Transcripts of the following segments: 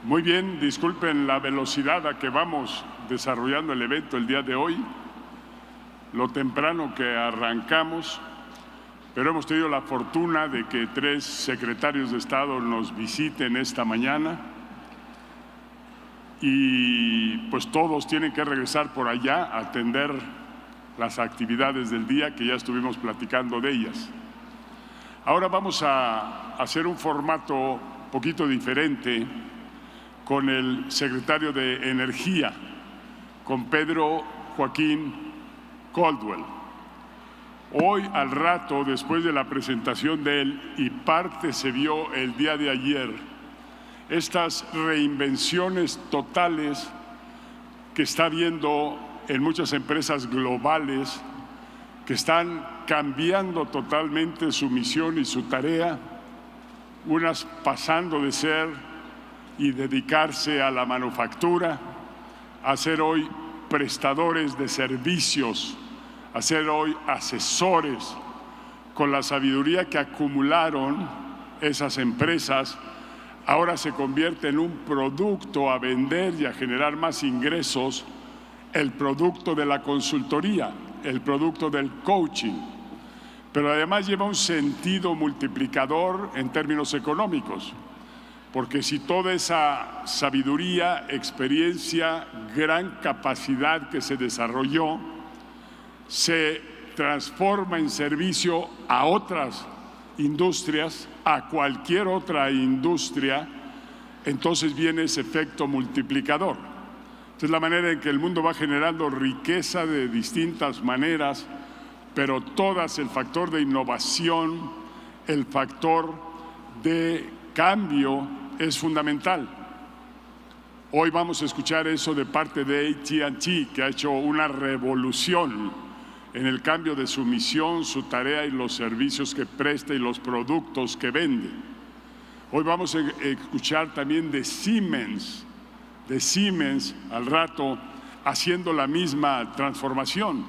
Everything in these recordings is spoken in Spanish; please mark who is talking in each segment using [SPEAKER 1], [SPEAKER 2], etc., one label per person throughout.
[SPEAKER 1] Muy bien, disculpen la velocidad a que vamos desarrollando el evento el día de hoy, lo temprano que arrancamos, pero hemos tenido la fortuna de que 3 secretarios de Estado nos visiten esta mañana y pues todos tienen que regresar por allá a atender las actividades del día que ya estuvimos platicando de ellas. Ahora vamos a hacer un formato un poquito diferente con el secretario de Energía, con Pedro Joaquín Caldwell. Hoy al rato, después de la presentación de él, y parte se vio el día de ayer, estas reinvenciones totales que está habiendo en muchas empresas globales que están cambiando totalmente su misión y su tarea, unas pasando de ser y dedicarse a la manufactura, a ser hoy prestadores de servicios, a ser hoy asesores, con la sabiduría que acumularon esas empresas, ahora se convierte en un producto a vender y a generar más ingresos, el producto de la consultoría, el producto del coaching, pero además lleva un sentido multiplicador en términos económicos, porque si toda esa sabiduría, experiencia, gran capacidad que se desarrolló se transforma en servicio a otras industrias, a cualquier otra industria, entonces viene ese efecto multiplicador. Esta es la manera en que el mundo va generando riqueza de distintas maneras, pero todas el factor de innovación, el factor de cambio es fundamental. Hoy vamos a escuchar eso de parte de AT&T, que ha hecho una revolución en el cambio de su misión, su tarea y los servicios que presta y los productos que vende. Hoy vamos a escuchar también de Siemens al rato, haciendo la misma transformación,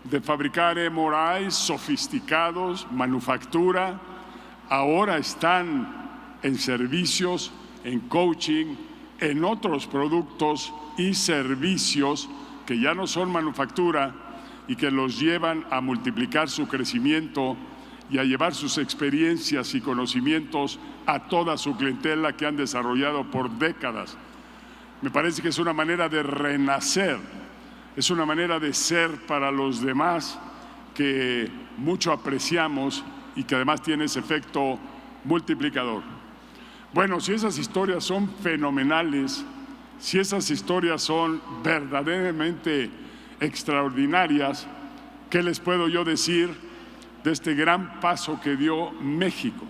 [SPEAKER 1] de fabricar MRIs sofisticados, manufactura, ahora están en servicios, en coaching, en otros productos y servicios que ya no son manufactura y que los llevan a multiplicar su crecimiento y a llevar sus experiencias y conocimientos a toda su clientela que han desarrollado por décadas. Me parece que es una manera de renacer, es una manera de ser para los demás que mucho apreciamos y que además tiene ese efecto multiplicador. Bueno, si esas historias son fenomenales, si esas historias son verdaderamente extraordinarias, ¿qué les puedo yo decir de este gran paso que dio México?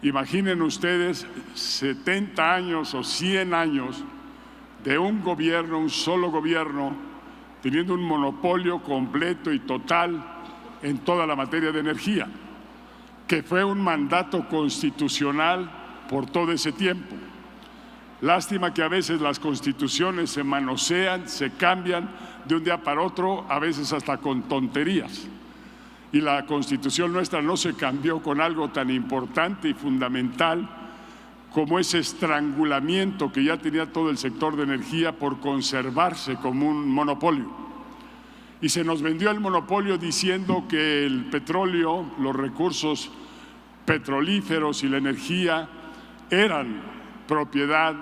[SPEAKER 1] Imaginen ustedes 70 años o 100 años de un gobierno, un solo gobierno, teniendo un monopolio completo y total en toda la materia de energía, que fue un mandato constitucional por todo ese tiempo. Lástima que a veces las constituciones se manosean, se cambian de un día para otro, a veces hasta con tonterías. Y la Constitución nuestra no se cambió con algo tan importante y fundamental como ese estrangulamiento que ya tenía todo el sector de energía por conservarse como un monopolio. Y se nos vendió el monopolio diciendo que el petróleo, los recursos petrolíferos y la energía eran propiedad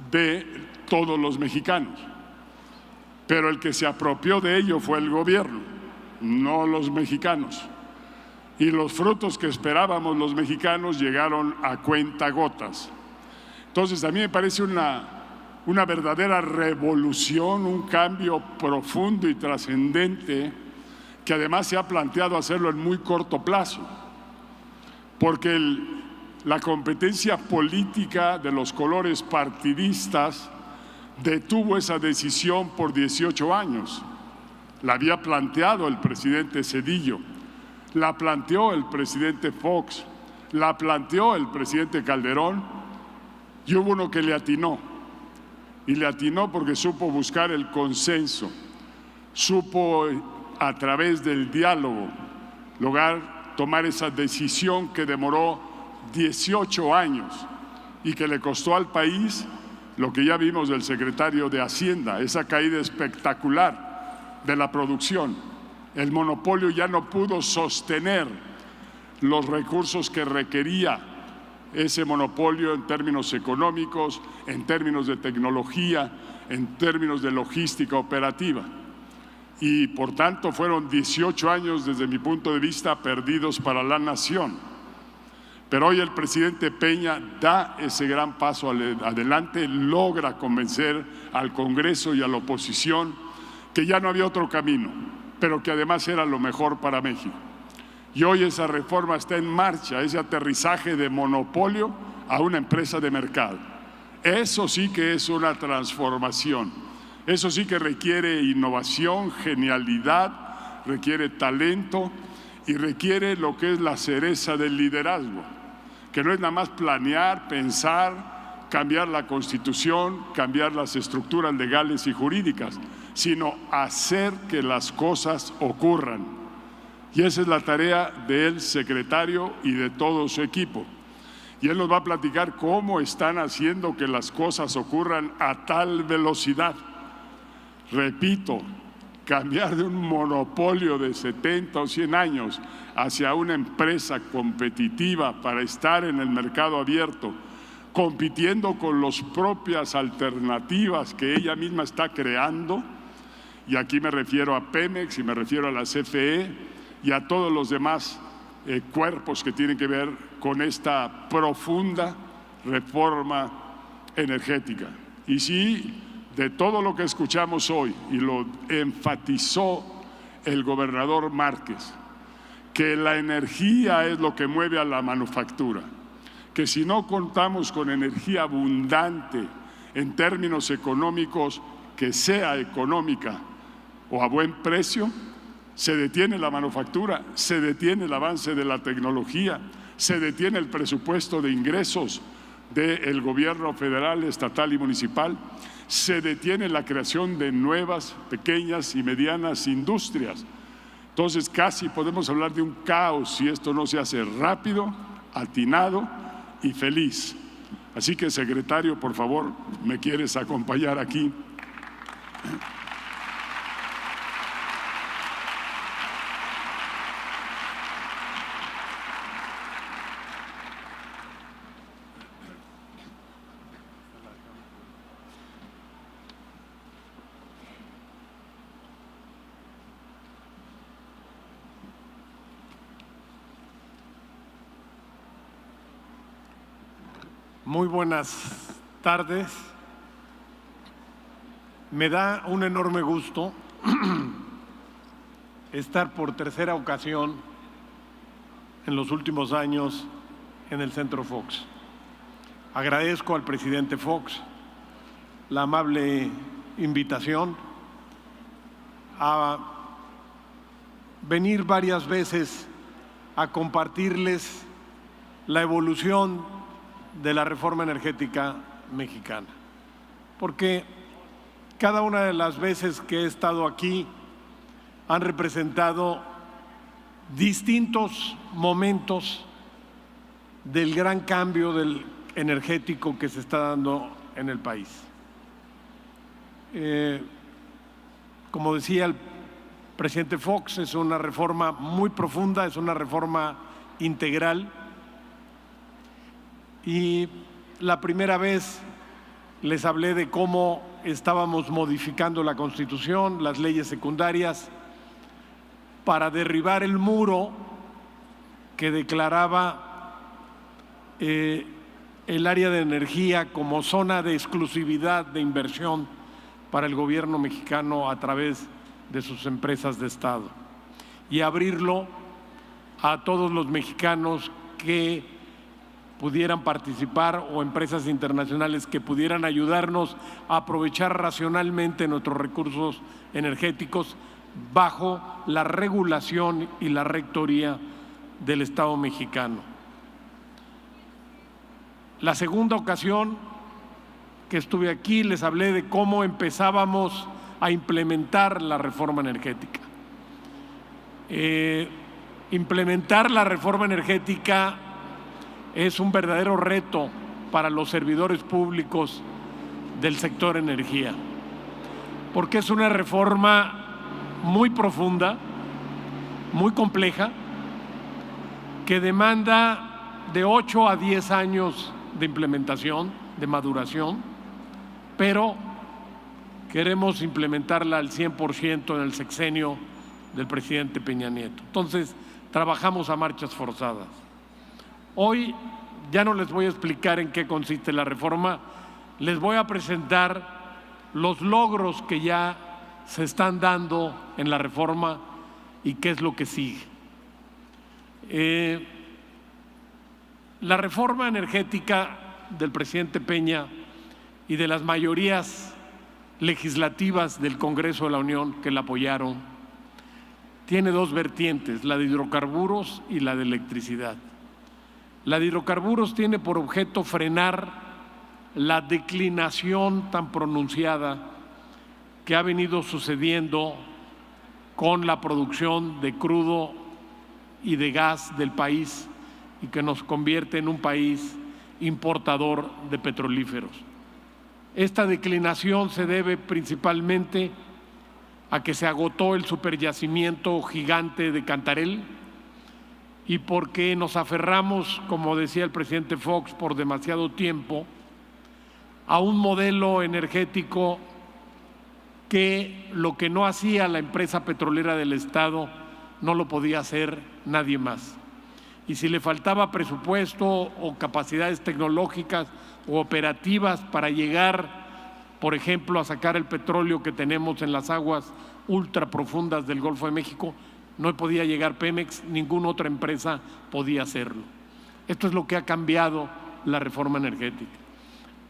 [SPEAKER 1] de todos los mexicanos. Pero el que se apropió de ello fue el gobierno, no los mexicanos. Y los frutos que esperábamos los mexicanos llegaron a cuentagotas. Entonces a mí me parece una verdadera revolución, un cambio profundo y trascendente que además se ha planteado hacerlo en muy corto plazo, porque la competencia política de los colores partidistas detuvo esa decisión por 18 años. La había planteado el presidente Zedillo, la planteó el presidente Fox, la planteó el presidente Calderón, y hubo uno que le atinó. Y le atinó porque supo buscar el consenso, supo a través del diálogo lograr tomar esa decisión que demoró 18 años y que le costó al país lo que ya vimos del secretario de Hacienda, esa caída espectacular de la producción. El monopolio ya no pudo sostener los recursos que requería ese monopolio en términos económicos, en términos de tecnología, en términos de logística operativa. Y por tanto fueron 18 años desde mi punto de vista perdidos para la nación. Pero hoy el presidente Peña da ese gran paso adelante, logra convencer al Congreso y a la oposición que ya no había otro camino, pero que además era lo mejor para México. Y hoy esa reforma está en marcha, ese aterrizaje de monopolio a una empresa de mercado. Eso sí que es una transformación, eso sí que requiere innovación, genialidad, requiere talento y requiere lo que es la cereza del liderazgo, que no es nada más planear, pensar, cambiar la Constitución, cambiar las estructuras legales y jurídicas, sino hacer que las cosas ocurran. Y esa es la tarea del secretario y de todo su equipo. Y él nos va a platicar cómo están haciendo que las cosas ocurran a tal velocidad. Repito, cambiar de un monopolio de 70 o 100 años hacia una empresa competitiva para estar en el mercado abierto, compitiendo con las propias alternativas que ella misma está creando, y aquí me refiero a Pemex y me refiero a la CFE y a todos los demás cuerpos que tienen que ver con esta profunda reforma energética. Y sí, de todo lo que escuchamos hoy, y lo enfatizó el gobernador Márquez, que la energía es lo que mueve a la manufactura, que si no contamos con energía abundante en términos económicos, que sea económica o a buen precio, se detiene la manufactura, se detiene el avance de la tecnología, se detiene el presupuesto de ingresos del gobierno federal, estatal y municipal, se detiene la creación de nuevas, pequeñas y medianas industrias. Entonces casi podemos hablar de un caos si esto no se hace rápido, atinado y feliz. Así que, secretario, por favor, ¿me quieres acompañar aquí?
[SPEAKER 2] Muy buenas tardes. Me da un enorme gusto estar por tercera ocasión en los últimos años en el Centro Fox. Agradezco al presidente Fox la amable invitación a venir varias veces a compartirles la evolución de la reforma energética mexicana, porque cada una de las veces que he estado aquí han representado distintos momentos del gran cambio energético que se está dando en el país. Como decía el presidente Fox, es una reforma muy profunda, es una reforma integral. Y la primera vez les hablé de cómo estábamos modificando la Constitución, las leyes secundarias, para derribar el muro que declaraba el área de energía como zona de exclusividad de inversión para el gobierno mexicano a través de sus empresas de Estado, y abrirlo a todos los mexicanos que pudieran participar o empresas internacionales que pudieran ayudarnos a aprovechar racionalmente nuestros recursos energéticos bajo la regulación y la rectoría del Estado mexicano. La segunda ocasión que estuve aquí les hablé de cómo empezábamos a implementar la reforma energética. Implementar la reforma energética es un verdadero reto para los servidores públicos del sector energía, porque es una reforma muy profunda, muy compleja, que demanda de 8 a 10 años de implementación, de maduración, pero queremos implementarla al 100% en el sexenio del presidente Peña Nieto. Entonces, trabajamos a marchas forzadas. Hoy ya no les voy a explicar en qué consiste la reforma, les voy a presentar los logros que ya se están dando en la reforma y qué es lo que sigue. La reforma energética del presidente Peña y de las mayorías legislativas del Congreso de la Unión que la apoyaron tiene dos vertientes, la de hidrocarburos y la de electricidad. La de hidrocarburos tiene por objeto frenar la declinación tan pronunciada que ha venido sucediendo con la producción de crudo y de gas del país y que nos convierte en un país importador de petrolíferos. Esta declinación se debe principalmente a que se agotó el superyacimiento gigante de Cantarell y porque nos aferramos, como decía el presidente Fox, por demasiado tiempo a un modelo energético que lo que no hacía la empresa petrolera del Estado no lo podía hacer nadie más. Y si le faltaba presupuesto o capacidades tecnológicas o operativas para llegar, por ejemplo, a sacar el petróleo que tenemos en las aguas ultra profundas del Golfo de México, no podía llegar Pemex, ninguna otra empresa podía hacerlo. Esto es lo que ha cambiado la reforma energética.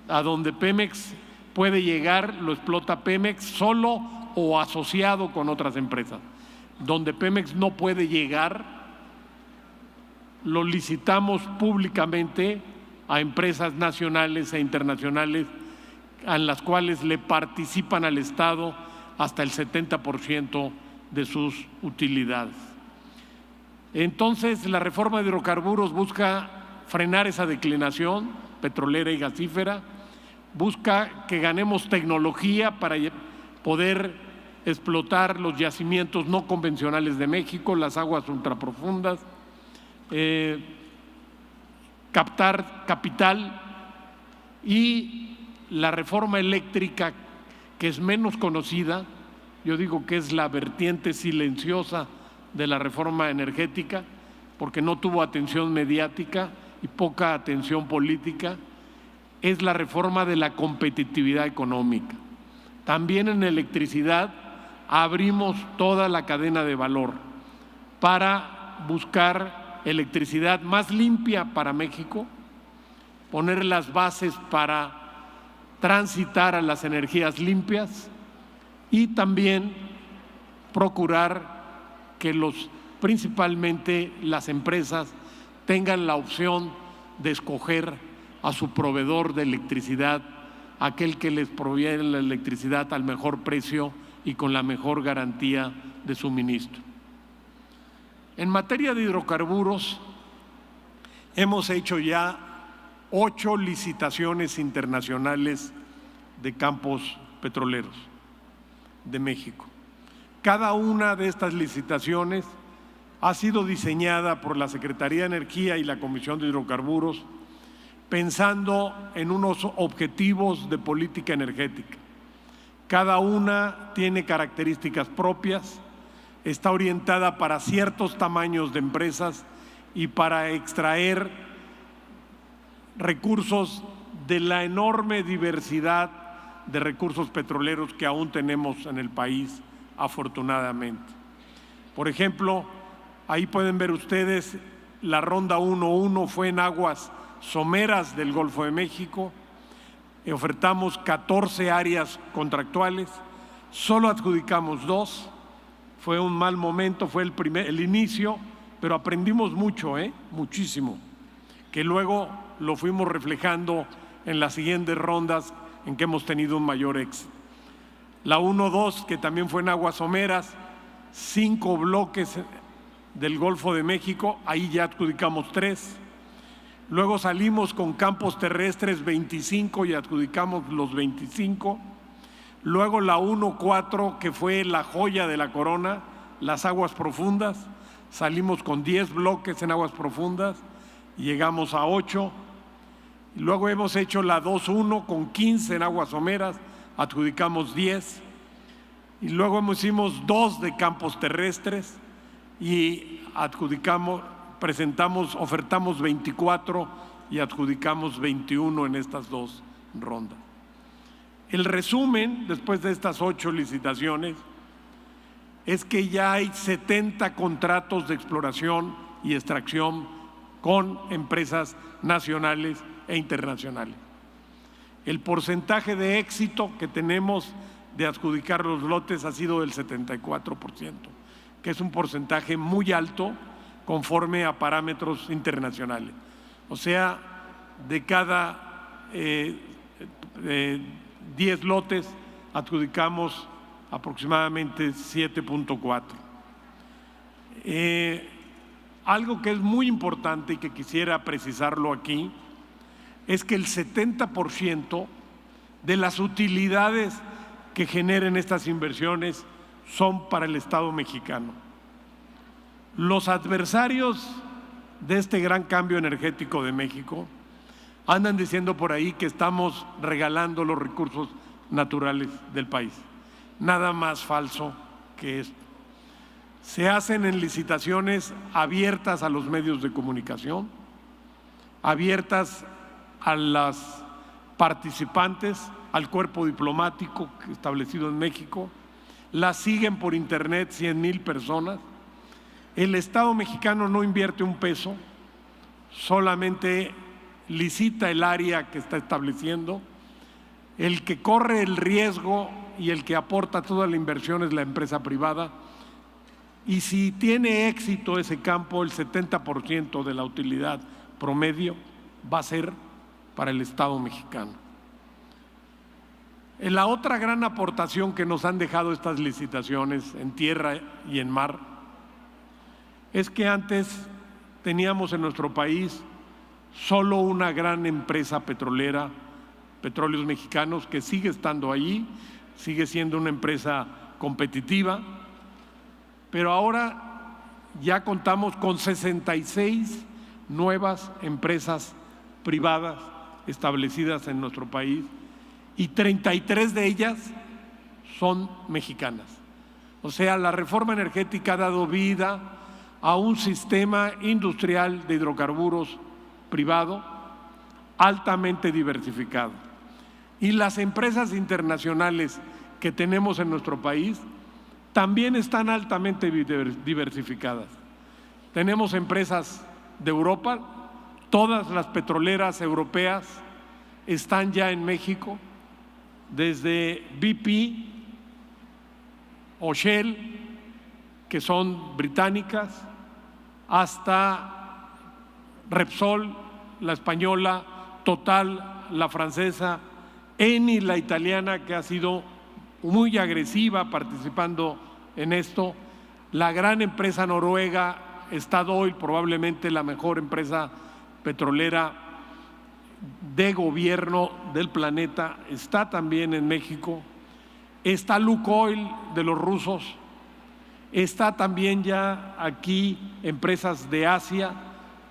[SPEAKER 2] A donde Pemex puede llegar, lo explota Pemex solo o asociado con otras empresas. Donde Pemex no puede llegar, lo licitamos públicamente a empresas nacionales e internacionales en las cuales le participan al Estado hasta el 70% de sus utilidades. Entonces, la reforma de hidrocarburos busca frenar esa declinación petrolera y gasífera, busca que ganemos tecnología para poder explotar los yacimientos no convencionales de México, las aguas ultraprofundas, captar capital, y la reforma eléctrica, que es menos conocida, yo digo que es la vertiente silenciosa de la reforma energética, porque no tuvo atención mediática y poca atención política, es la reforma de la competitividad económica. También en electricidad abrimos toda la cadena de valor para buscar electricidad más limpia para México, poner las bases para transitar a las energías limpias y también procurar que principalmente las empresas tengan la opción de escoger a su proveedor de electricidad, aquel que les provee la electricidad al mejor precio y con la mejor garantía de suministro. En materia de hidrocarburos, hemos hecho ya 8 licitaciones internacionales de campos petroleros de México. Cada una de estas licitaciones ha sido diseñada por la Secretaría de Energía y la Comisión de Hidrocarburos pensando en unos objetivos de política energética. Cada una tiene características propias, está orientada para ciertos tamaños de empresas y para extraer recursos de la enorme diversidad de recursos petroleros que aún tenemos en el país, afortunadamente. Por ejemplo, ahí pueden ver ustedes, la ronda 1-1 fue en aguas someras del Golfo de México, ofertamos 14 áreas contractuales, solo adjudicamos 2, fue un mal momento, fue el inicio, pero aprendimos mucho, muchísimo, que luego lo fuimos reflejando en las siguientes rondas en que hemos tenido un mayor éxito. La 1-2, que también fue en aguas someras, 5 bloques del Golfo de México, ahí ya adjudicamos 3. Luego salimos con campos terrestres 25 y adjudicamos los 25. Luego la 1-4, que fue la joya de la corona, las aguas profundas. Salimos con 10 bloques en aguas profundas y llegamos a 8. Y luego hemos hecho la 2-1 con 15 en aguas someras, adjudicamos 10. Y luego hicimos 2 de campos terrestres y ofertamos 24 y adjudicamos 21 en estas 2 rondas. El resumen, después de estas 8 licitaciones, es que ya hay 70 contratos de exploración y extracción con empresas nacionales e internacionales. El porcentaje de éxito que tenemos de adjudicar los lotes ha sido del 74%, que es un porcentaje muy alto conforme a parámetros internacionales. O sea, de cada 10 lotes adjudicamos aproximadamente 7.4. Algo que es muy importante y que quisiera precisarlo aquí es que el 70% de las utilidades que generen estas inversiones son para el Estado mexicano. Los adversarios de este gran cambio energético de México andan diciendo por ahí que estamos regalando los recursos naturales del país. Nada más falso que esto. Se hacen en licitaciones abiertas a los medios de comunicación, abiertas a las participantes, al cuerpo diplomático establecido en México. Las siguen por internet 100,000 personas. El Estado mexicano no invierte un peso, solamente licita el área que está estableciendo. El que corre el riesgo y el que aporta toda la inversión es la empresa privada. Y si tiene éxito ese campo, el 70% de la utilidad promedio va a ser para el Estado mexicano. La otra gran aportación que nos han dejado estas licitaciones en tierra y en mar es que antes teníamos en nuestro país solo una gran empresa petrolera, Petróleos Mexicanos, que sigue estando ahí, sigue siendo una empresa competitiva, pero ahora ya contamos con 66 nuevas empresas privadas establecidas en nuestro país y 33 de ellas son mexicanas. O sea, la reforma energética ha dado vida a un sistema industrial de hidrocarburos privado altamente diversificado. Y las empresas internacionales que tenemos en nuestro país también están altamente diversificadas. Tenemos empresas de Europa, todas las petroleras europeas están ya en México, desde BP o Shell, que son británicas, hasta Repsol, la española, Total, la francesa, Eni, la italiana, que ha sido muy agresiva participando en esto, la gran empresa noruega, Statoil, probablemente la mejor empresa petrolera de gobierno del planeta, está también en México. Está Lukoil de los rusos, está también ya aquí empresas de Asia,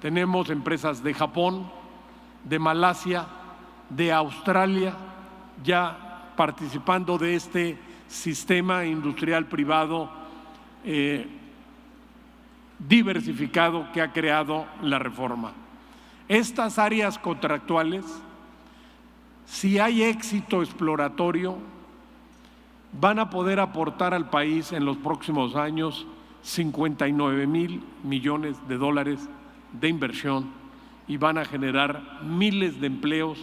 [SPEAKER 2] tenemos empresas de Japón, de Malasia, de Australia, ya participando de este sistema industrial privado diversificado que ha creado la reforma. Estas áreas contractuales, si hay éxito exploratorio, van a poder aportar al país en los próximos años 59,000 millones de dólares de inversión y van a generar miles de empleos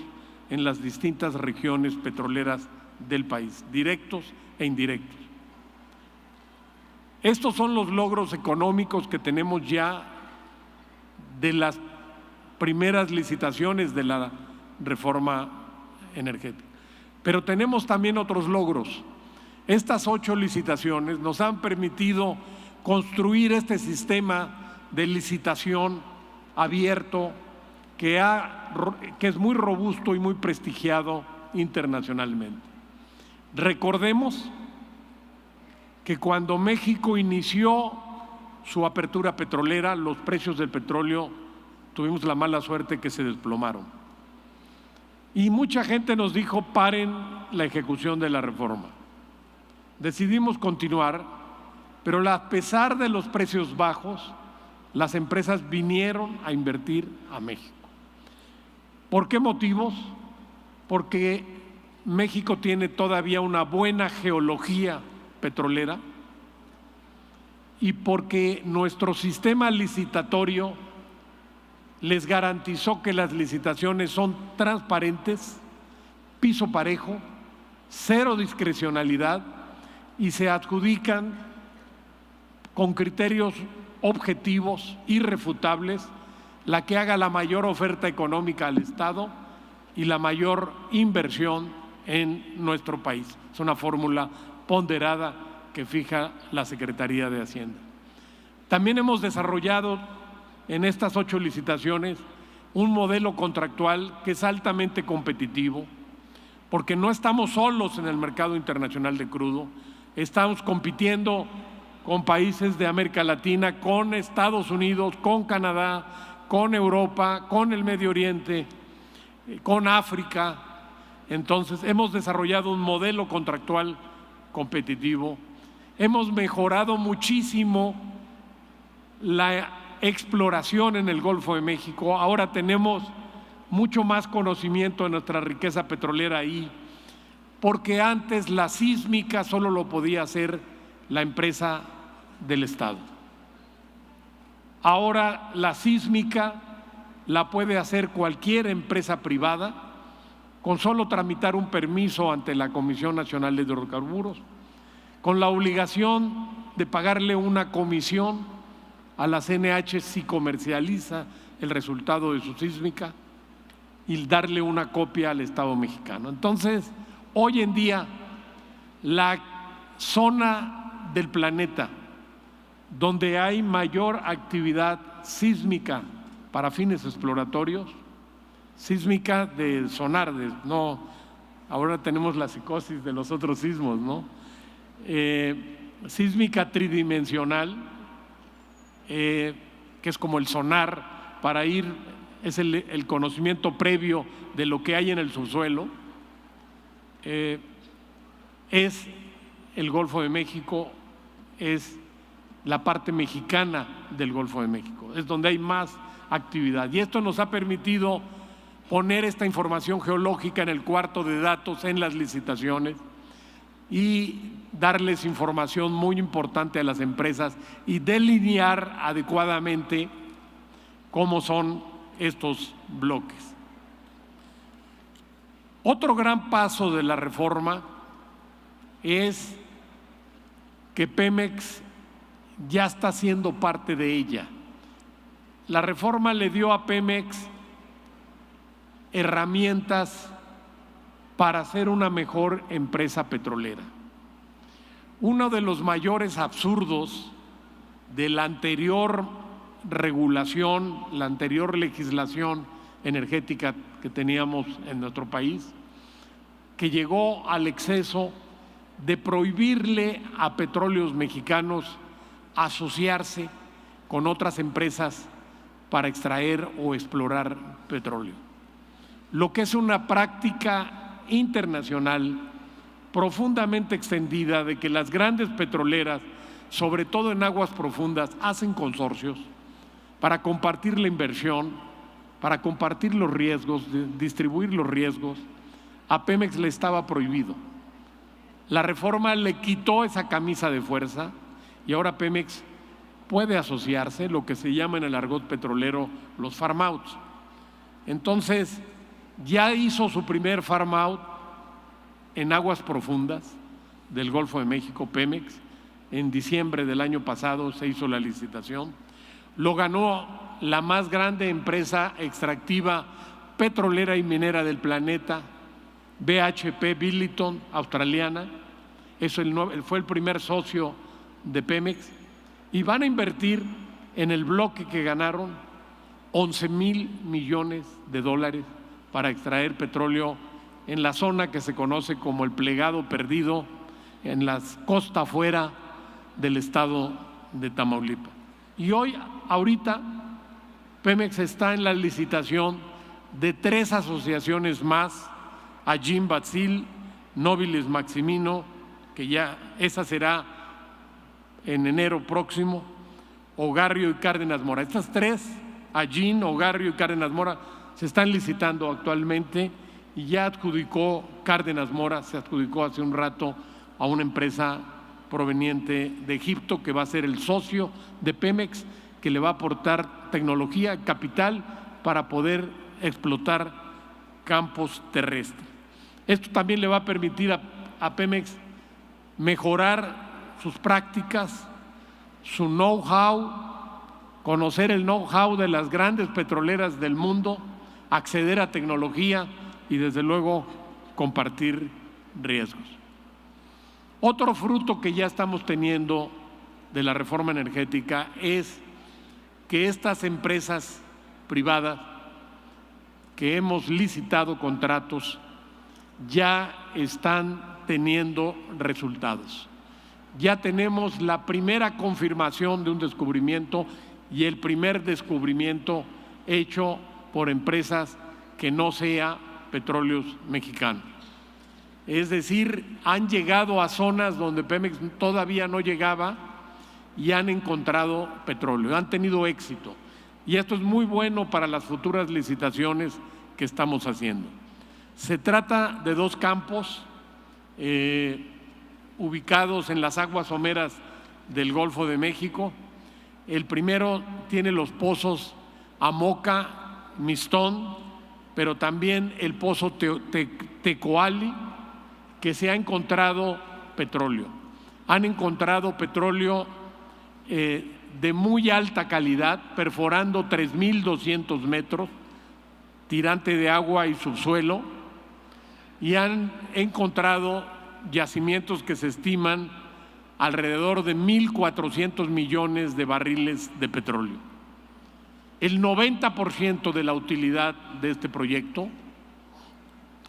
[SPEAKER 2] en las distintas regiones petroleras del país, directos e indirectos. Estos son los logros económicos que tenemos ya de las primeras licitaciones de la reforma energética. Pero tenemos también otros logros. Estas 8 licitaciones nos han permitido construir este sistema de licitación abierto, que es muy robusto y muy prestigiado internacionalmente. Recordemos que cuando México inició su apertura petrolera, los precios del petróleo tuvimos la mala suerte que se desplomaron. Y mucha gente nos dijo: paren la ejecución de la reforma. Decidimos continuar, pero a pesar de los precios bajos, las empresas vinieron a invertir a México. ¿Por qué motivos? Porque México tiene todavía una buena geología petrolera y porque nuestro sistema licitatorio les garantizó que las licitaciones son transparentes, piso parejo, cero discrecionalidad y se adjudican con criterios objetivos, irrefutables, la que haga la mayor oferta económica al Estado y la mayor inversión en nuestro país. Es una fórmula ponderada que fija la Secretaría de Hacienda. También hemos desarrollado en estas 8 licitaciones un modelo contractual que es altamente competitivo, porque no estamos solos en el mercado internacional de crudo, estamos compitiendo con países de América Latina, con Estados Unidos, con Canadá, con Europa, con el Medio Oriente, con África. Entonces, hemos desarrollado un modelo contractual competitivo. Hemos mejorado muchísimo la exploración en el Golfo de México. Ahora tenemos mucho más conocimiento de nuestra riqueza petrolera ahí, porque antes la sísmica solo lo podía hacer la empresa del Estado. Ahora la sísmica la puede hacer cualquier empresa privada con solo tramitar un permiso ante la Comisión Nacional de Hidrocarburos, con la obligación de pagarle una comisión a la CNH si comercializa el resultado de su sísmica y darle una copia al Estado mexicano. Entonces, hoy en día, la zona del planeta donde hay mayor actividad sísmica para fines exploratorios, sísmica de sonar, no, ahora tenemos la psicosis de los otros sismos, ¿no? Sísmica tridimensional, que es como el sonar para ir, es el conocimiento previo de lo que hay en el subsuelo, es el Golfo de México, es la parte mexicana del Golfo de México, es donde hay más actividad. Y esto nos ha permitido poner esta información geológica en el cuarto de datos en las licitaciones y darles información muy importante a las empresas y delinear adecuadamente cómo son estos bloques. Otro gran paso de la reforma es que Pemex ya está siendo parte de ella. La reforma le dio a Pemex herramientas para ser una mejor empresa petrolera. Uno de los mayores absurdos de la anterior regulación, la anterior legislación energética que teníamos en nuestro país, que llegó al exceso de prohibirle a Petróleos Mexicanos asociarse con otras empresas para extraer o explorar petróleo. Lo que es una práctica internacional profundamente extendida de que las grandes petroleras, sobre todo en aguas profundas, hacen consorcios para compartir la inversión, para compartir los riesgos, distribuir los riesgos. A Pemex le estaba prohibido. La reforma le quitó esa camisa de fuerza y ahora Pemex puede asociarse, lo que se llama en el argot petrolero los farm outs. Entonces, ya hizo su primer farm out en aguas profundas del Golfo de México, Pemex. En diciembre del año pasado se hizo la licitación. Lo ganó la más grande empresa extractiva petrolera y minera del planeta, BHP Billiton, australiana. Fue el primer socio de Pemex y van a invertir en el bloque que ganaron 11,000 millones de dólares para extraer petróleo en la zona que se conoce como el Plegado Perdido, en la costa afuera del estado de Tamaulipas. Y ahorita, Pemex está en la licitación de 3 asociaciones más, Agim Batzil, Nobilis Maximino, que ya esa será en enero próximo, Ogarrio y Cárdenas Mora. Estas 3, Agim, Ogarrio y Cárdenas Mora, se están licitando actualmente y ya adjudicó Cárdenas Mora, se adjudicó hace un rato a una empresa proveniente de Egipto que va a ser el socio de Pemex, que le va a aportar tecnología, capital para poder explotar campos terrestres. Esto también le va a permitir a Pemex mejorar sus prácticas, su know-how, conocer el know-how de las grandes petroleras del mundo, acceder a tecnología y desde luego compartir riesgos. Otro fruto que ya estamos teniendo de la reforma energética es que estas empresas privadas que hemos licitado contratos ya están teniendo resultados. Ya tenemos la primera confirmación de un descubrimiento y el primer descubrimiento hecho por empresas que no sea Petróleos Mexicanos. Es decir, han llegado a zonas donde Pemex todavía no llegaba y han encontrado petróleo, han tenido éxito. Y esto es muy bueno para las futuras licitaciones que estamos haciendo. Se trata de 2 campos ubicados en las aguas someras del Golfo de México. El primero tiene los pozos Amoca, Mistón, pero también el pozo Tecoali, que se ha encontrado petróleo. Han encontrado petróleo de muy alta calidad, perforando 3,200 metros, tirante de agua y subsuelo, y han encontrado yacimientos que se estiman alrededor de 1,400 millones de barriles de petróleo. El 90% de la utilidad de este proyecto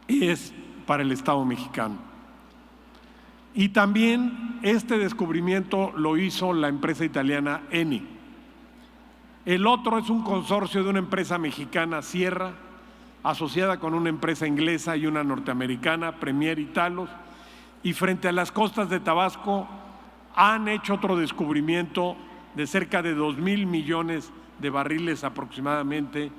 [SPEAKER 2] es para el Estado mexicano. Y también este descubrimiento lo hizo la empresa italiana Eni. El otro es un consorcio de una empresa mexicana, Sierra, asociada con una empresa inglesa y una norteamericana, Premier y Talos, y frente a las costas de Tabasco han hecho otro descubrimiento de cerca de 2,000 millones de barriles aproximadamente,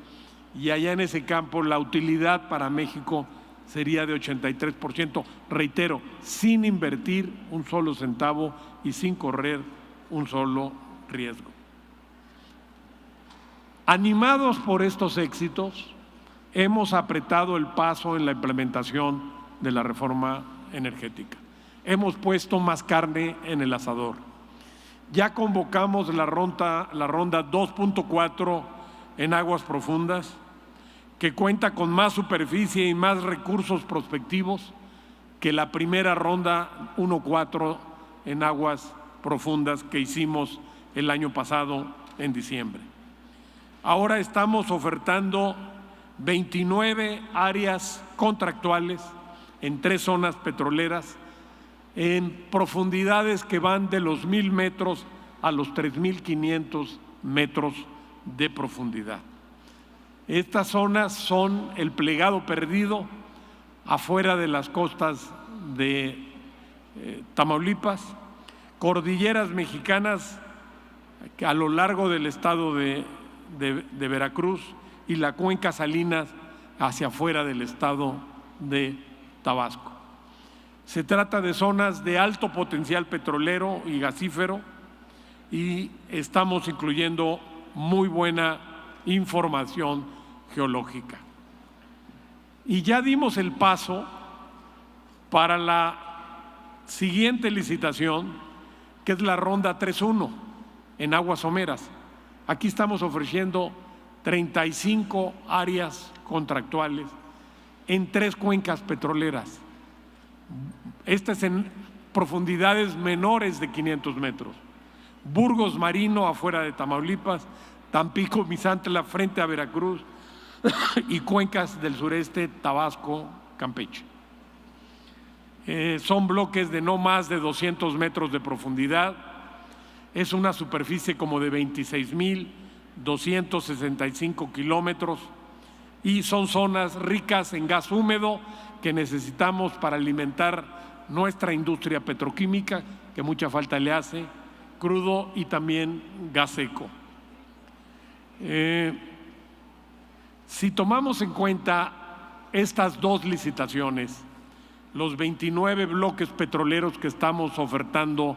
[SPEAKER 2] y allá en ese campo la utilidad para México sería de 83%, reitero, sin invertir un solo centavo y sin correr un solo riesgo. Animados por estos éxitos, hemos apretado el paso en la implementación de la reforma energética. Hemos puesto más carne en el asador. Ya convocamos la ronda 2.4 en aguas profundas, que cuenta con más superficie y más recursos prospectivos que la primera ronda 1.4 en aguas profundas que hicimos el año pasado en diciembre. Ahora estamos ofertando 29 áreas contractuales en 3 zonas petroleras en profundidades que van de los 1,000 metros a los 3,500 metros de profundidad. Estas zonas son el Plegado Perdido, afuera de las costas de Tamaulipas, cordilleras mexicanas a lo largo del estado de Veracruz y la cuenca Salinas hacia afuera del estado de Tabasco. Se trata de zonas de alto potencial petrolero y gasífero y estamos incluyendo muy buena información geológica. Y ya dimos el paso para la siguiente licitación, que es la ronda 3.1 en aguas someras. Aquí estamos ofreciendo 35 áreas contractuales en 3 cuencas petroleras. Estas en profundidades menores de 500 metros. Burgos Marino, afuera de Tamaulipas, Tampico, Misantla, frente a Veracruz y cuencas del sureste, Tabasco, Campeche. Son bloques de no más de 200 metros de profundidad. Es una superficie como de 26.265 kilómetros y son zonas ricas en gas húmedo que necesitamos para alimentar nuestra industria petroquímica, que mucha falta le hace, crudo y también gas seco. Si tomamos en cuenta estas dos licitaciones, los 29 bloques petroleros que estamos ofertando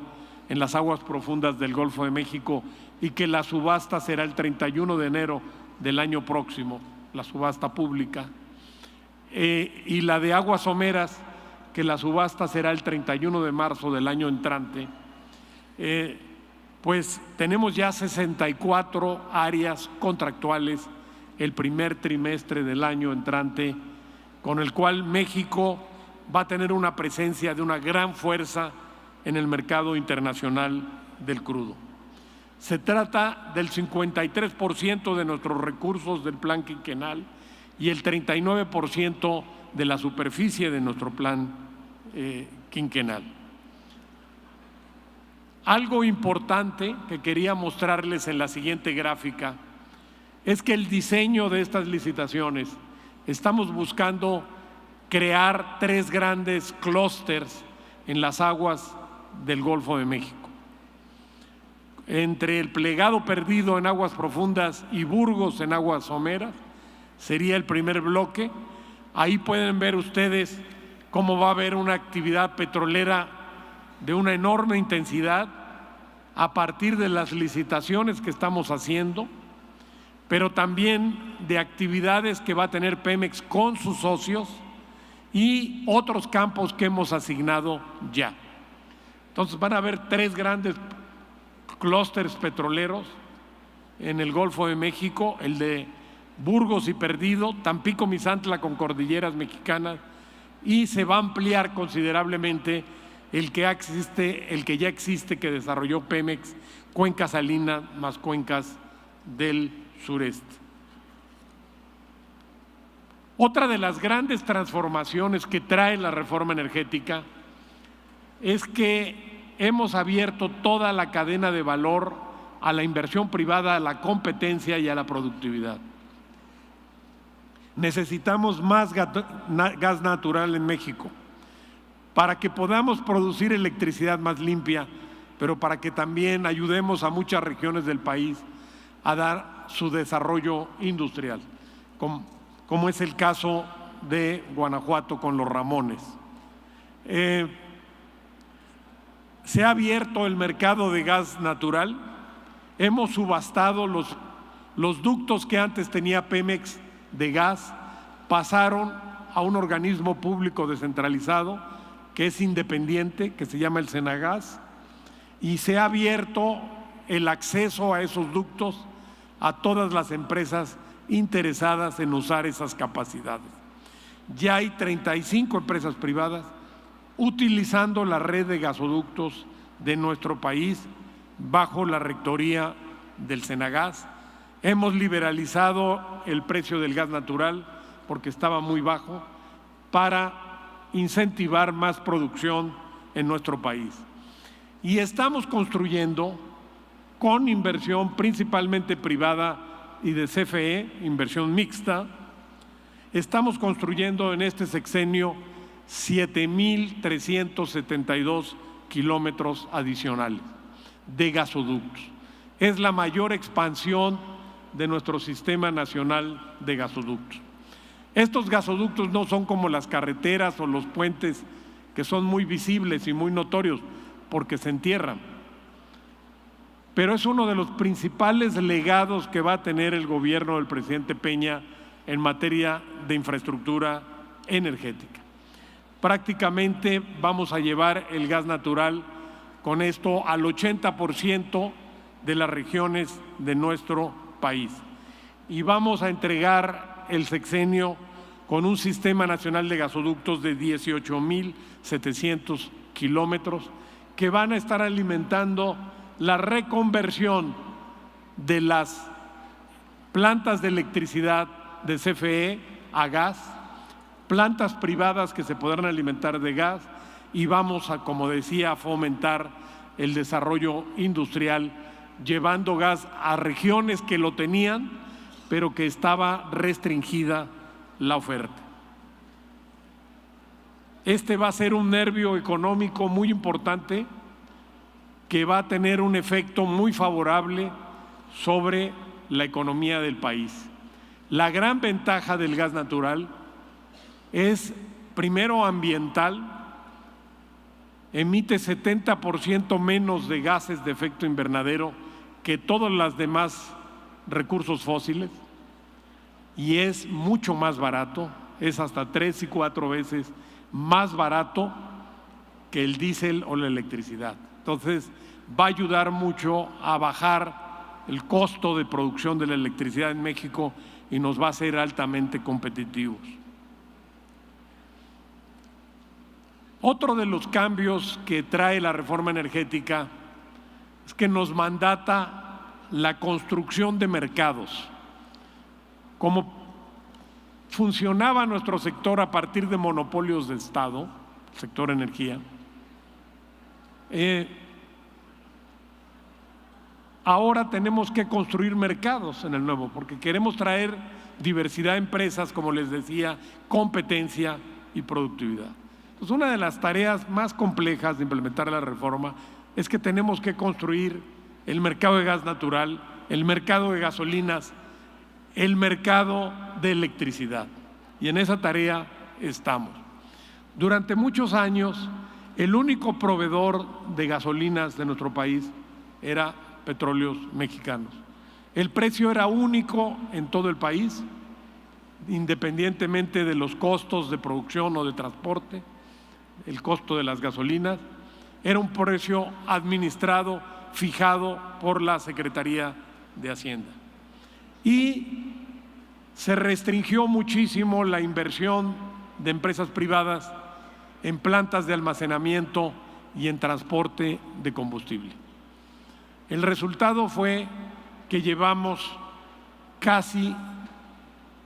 [SPEAKER 2] en las aguas profundas del Golfo de México y que la subasta será el 31 de enero del año próximo, la subasta pública, y la de aguas someras, que la subasta será el 31 de marzo del año entrante, pues tenemos ya 64 áreas contractuales el primer trimestre del año entrante, con el cual México va a tener una presencia de una gran fuerza en el mercado internacional del crudo. Se trata del 53% de nuestros recursos del plan quinquenal y el 39% de la superficie de nuestro plan quinquenal. Algo importante que quería mostrarles en la siguiente gráfica es que el diseño de estas licitaciones, estamos buscando crear 3 grandes clústeres en las aguas del Golfo de México. Entre el Plegado Perdido en aguas profundas y Burgos en aguas someras sería el primer bloque. Ahí pueden ver ustedes cómo va a haber una actividad petrolera de una enorme intensidad a partir de las licitaciones que estamos haciendo, pero también de actividades que va a tener Pemex con sus socios y otros campos que hemos asignado ya. Entonces van a haber 3 grandes clústeres petroleros en el Golfo de México, el de Burgos y Perdido, Tampico, Misantla con cordilleras mexicanas, y se va a ampliar considerablemente el que ya existe que desarrolló Pemex, cuenca salina más cuencas del sureste. Otra de las grandes transformaciones que trae la reforma energética es que hemos abierto toda la cadena de valor a la inversión privada, a la competencia y a la productividad. Necesitamos más gas natural en México para que podamos producir electricidad más limpia, pero para que también ayudemos a muchas regiones del país a dar su desarrollo industrial, como es el caso de Guanajuato con los Ramones. Se ha abierto el mercado de gas natural, hemos subastado los ductos que antes tenía Pemex de gas, pasaron a un organismo público descentralizado que es independiente, que se llama el Senagas, y se ha abierto el acceso a esos ductos a todas las empresas interesadas en usar esas capacidades. Ya hay 35 empresas privadas utilizando la red de gasoductos de nuestro país bajo la rectoría del Senagas. Hemos liberalizado el precio del gas natural porque estaba muy bajo para incentivar más producción en nuestro país. Y estamos construyendo con inversión principalmente privada y de CFE, inversión mixta, estamos construyendo en este sexenio 7.372 kilómetros adicionales de gasoductos. Es la mayor expansión de nuestro sistema nacional de gasoductos. Estos gasoductos no son como las carreteras o los puentes que son muy visibles y muy notorios porque se entierran, pero es uno de los principales legados que va a tener el gobierno del presidente Peña en materia de infraestructura energética. Prácticamente vamos a llevar el gas natural con esto al 80% de las regiones de nuestro país y vamos a entregar el sexenio con un sistema nacional de gasoductos de 18.700 kilómetros que van a estar alimentando la reconversión de las plantas de electricidad de CFE a gas, plantas privadas que se podrán alimentar de gas, y vamos a, como decía, a fomentar el desarrollo industrial, llevando gas a regiones que lo tenían, pero que estaba restringida la oferta. Este va a ser un nervio económico muy importante que va a tener un efecto muy favorable sobre la economía del país. La gran ventaja del gas natural es, primero, ambiental. Emite 70% menos de gases de efecto invernadero que todos los demás recursos fósiles, y es mucho más barato, es hasta 3 y 4 veces más barato que el diésel o la electricidad. Entonces va a ayudar mucho a bajar el costo de producción de la electricidad en México y nos va a hacer altamente competitivos. Otro de los cambios que trae la reforma energética es que nos mandata la construcción de mercados. Como funcionaba nuestro sector a partir de monopolios de Estado, el sector energía, ahora tenemos que construir mercados en el nuevo, porque queremos traer diversidad de empresas, como les decía, competencia y productividad. Entonces, una de las tareas más complejas de implementar la reforma es que tenemos que construir el mercado de gas natural, el mercado de gasolinas, el mercado de electricidad. Y en esa tarea estamos. Durante muchos años, el único proveedor de gasolinas de nuestro país era Petróleos Mexicanos. El precio era único en todo el país, independientemente de los costos de producción o de transporte, el costo de las gasolinas. Era un precio administrado, fijado por la Secretaría de Hacienda. Y se restringió muchísimo la inversión de empresas privadas en plantas de almacenamiento y en transporte de combustible. El resultado fue que llevamos casi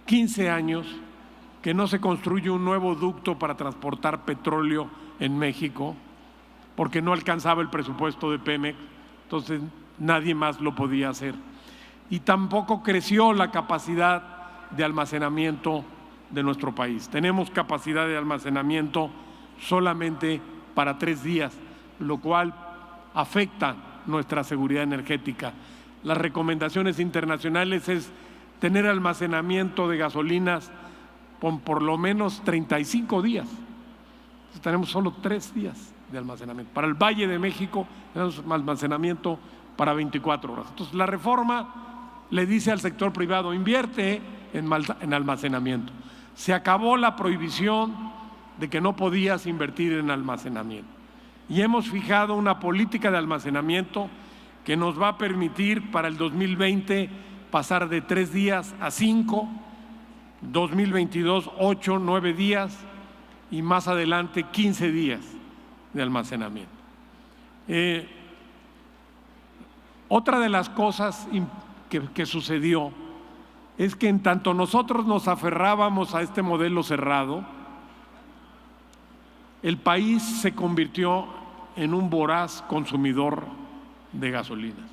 [SPEAKER 2] 15 años que no se construye un nuevo ducto para transportar petróleo en México, porque no alcanzaba el presupuesto de Pemex, entonces nadie más lo podía hacer. Y tampoco creció la capacidad de almacenamiento de nuestro país. Tenemos capacidad de almacenamiento solamente para 3 días, lo cual afecta nuestra seguridad energética. Las recomendaciones internacionales es tener almacenamiento de gasolinas por lo menos 35 días. Entonces, tenemos solo 3 días de almacenamiento. Para el Valle de México tenemos almacenamiento para 24 horas. Entonces, la reforma le dice al sector privado: invierte en almacenamiento. Se acabó la prohibición de que no podías invertir en almacenamiento. Y hemos fijado una política de almacenamiento que nos va a permitir para el 2020 pasar de 3 días a 5, 2022 8, 9 días y más adelante 15 días de almacenamiento. Otra de las cosas que sucedió es que en tanto nosotros nos aferrábamos a este modelo cerrado, el país se convirtió en un voraz consumidor de gasolinas.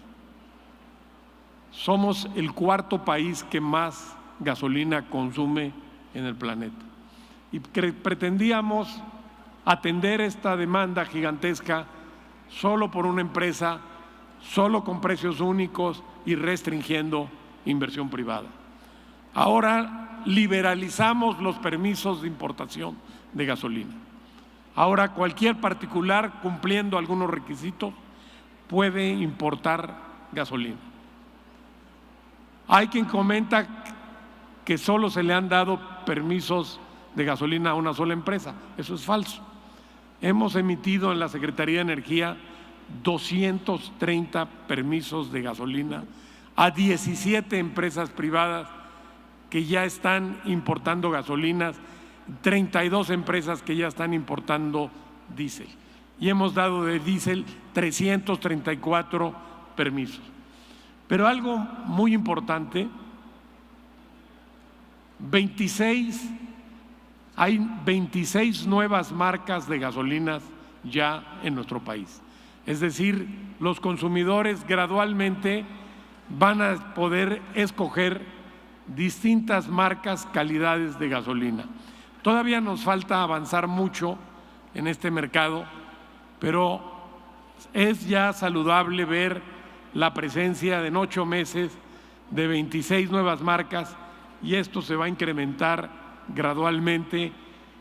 [SPEAKER 2] Somos el 4º país que más gasolina consume en el planeta. Y pretendíamos atender esta demanda gigantesca solo por una empresa, solo con precios únicos y restringiendo inversión privada. Ahora liberalizamos los permisos de importación de gasolina. Ahora cualquier particular, cumpliendo algunos requisitos, puede importar gasolina. Hay quien comenta que solo se le han dado permisos de gasolina a una sola empresa. Eso es falso. Hemos emitido en la Secretaría de Energía 230 permisos de gasolina a 17 empresas privadas que ya están importando gasolinas, 32 empresas que ya están importando diésel. Y hemos dado de diésel 334 permisos. Pero algo muy importante Hay 26 nuevas marcas de gasolinas ya en nuestro país. Es decir, los consumidores gradualmente van a poder escoger distintas marcas, calidades de gasolina. Todavía nos falta avanzar mucho en este mercado, pero es ya saludable ver la presencia en 8 meses de 26 nuevas marcas, y esto se va a incrementar gradualmente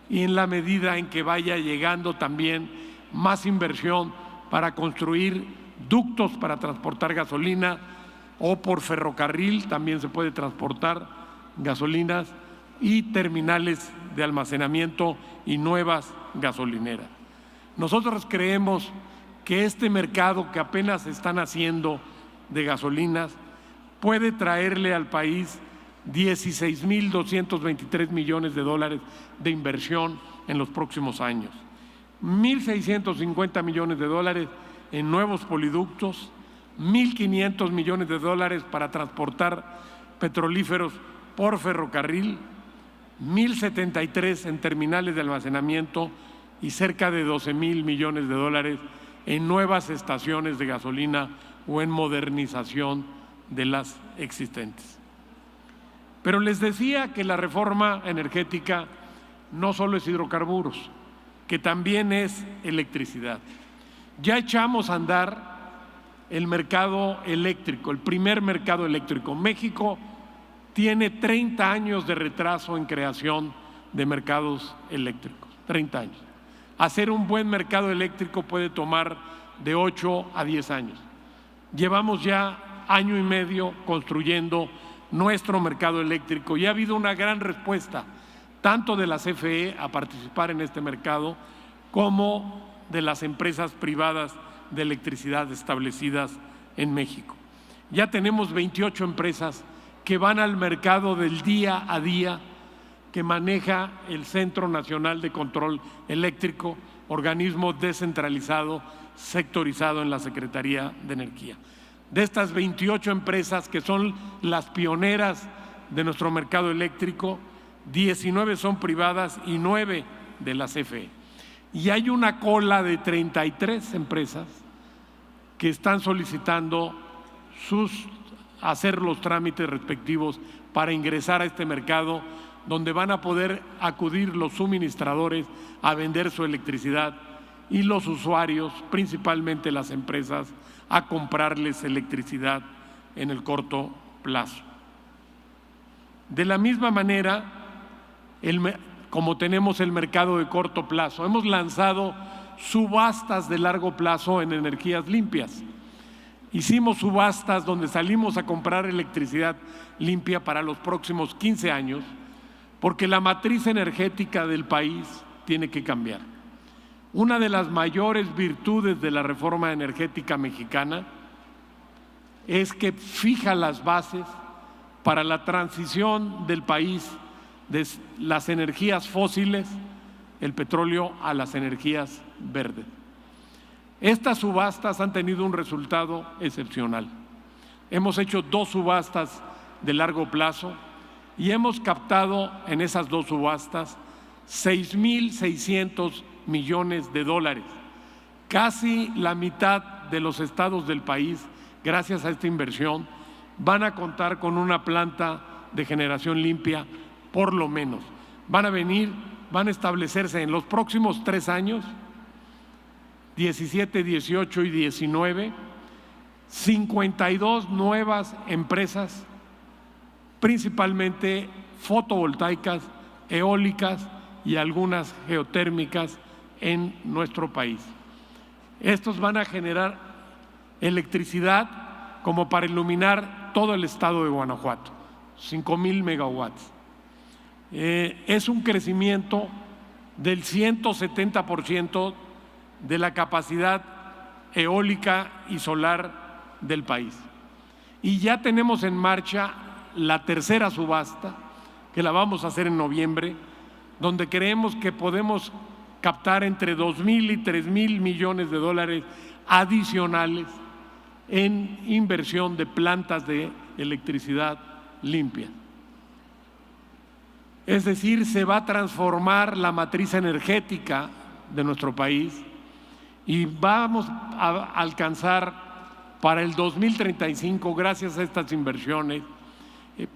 [SPEAKER 2] y en la medida en que vaya llegando también más inversión para construir ductos para transportar gasolina, o por ferrocarril también se puede transportar gasolinas, y terminales de almacenamiento y nuevas gasolineras. Nosotros creemos que este mercado que apenas se están haciendo de gasolinas puede traerle al país 16.223 millones de dólares de inversión en los próximos años, 1.650 millones de dólares en nuevos poliductos, 1.500 millones de dólares para transportar petrolíferos por ferrocarril, 1.073 en terminales de almacenamiento y cerca de 12.000 millones de dólares en nuevas estaciones de gasolina o en modernización de las existentes. Pero les decía que la reforma energética no solo es hidrocarburos, que también es electricidad. Ya echamos a andar el mercado eléctrico, el primer mercado eléctrico. México tiene 30 años de retraso en creación de mercados eléctricos, 30 años. Hacer un buen mercado eléctrico puede tomar de 8 a 10 años. Llevamos ya año y medio construyendo nuestro mercado eléctrico y ha habido una gran respuesta, tanto de la CFE a participar en este mercado como de las empresas privadas de electricidad establecidas en México. Ya tenemos 28 empresas que van al mercado del día a día que maneja el Centro Nacional de Control Eléctrico, organismo descentralizado, sectorizado en la Secretaría de Energía. De estas 28 empresas que son las pioneras de nuestro mercado eléctrico, 19 son privadas y 9 de la CFE. Y hay una cola de 33 empresas que están solicitando hacer los trámites respectivos para ingresar a este mercado, donde van a poder acudir los suministradores a vender su electricidad y los usuarios, principalmente las empresas, a comprarles electricidad en el corto plazo. De la misma manera, como tenemos el mercado de corto plazo, hemos lanzado subastas de largo plazo en energías limpias. Hicimos subastas donde salimos a comprar electricidad limpia para los próximos 15 años, porque la matriz energética del país tiene que cambiar. Una de las mayores virtudes de la reforma energética mexicana es que fija las bases para la transición del país de las energías fósiles, el petróleo, a las energías verdes. Estas subastas han tenido un resultado excepcional. Hemos hecho 2 subastas de largo plazo y hemos captado en esas 2 subastas 6.600 millones de dólares. Casi la mitad de los estados del país, gracias a esta inversión, van a contar con una planta de generación limpia, por lo menos. Van a establecerse en los próximos 3 años, 17, 18 y 19, 52 nuevas empresas, principalmente fotovoltaicas, eólicas y algunas geotérmicas en nuestro país. Estos van a generar electricidad como para iluminar todo el estado de Guanajuato, 5,000 megawatts. Es un crecimiento del 170% de la capacidad eólica y solar del país. Y ya tenemos en marcha la tercera subasta, que la vamos a hacer en noviembre, donde creemos que podemos captar entre 2,000 y 3,000 millones de dólares adicionales en inversión de plantas de electricidad limpia. Es decir, se va a transformar la matriz energética de nuestro país y vamos a alcanzar para el 2035, gracias a estas inversiones,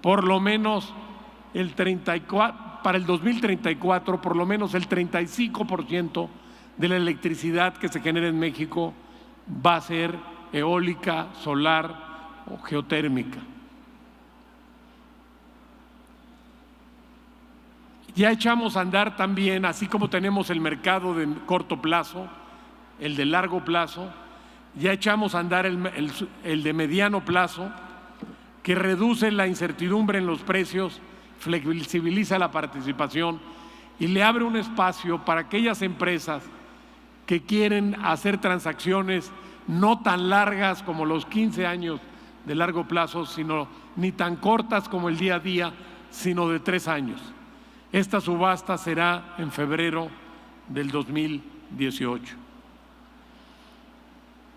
[SPEAKER 2] por lo menos para el 2034, por lo menos el 35% de la electricidad que se genera en México va a ser eólica, solar o geotérmica. Ya echamos a andar también, así como tenemos el mercado de corto plazo, el de largo plazo, ya echamos a andar el de mediano plazo, que reduce la incertidumbre en los precios, flexibiliza la participación y le abre un espacio para aquellas empresas que quieren hacer transacciones no tan largas como los 15 años de largo plazo, ni tan cortas como el día a día, sino de 3 años. Esta subasta será en febrero del 2018.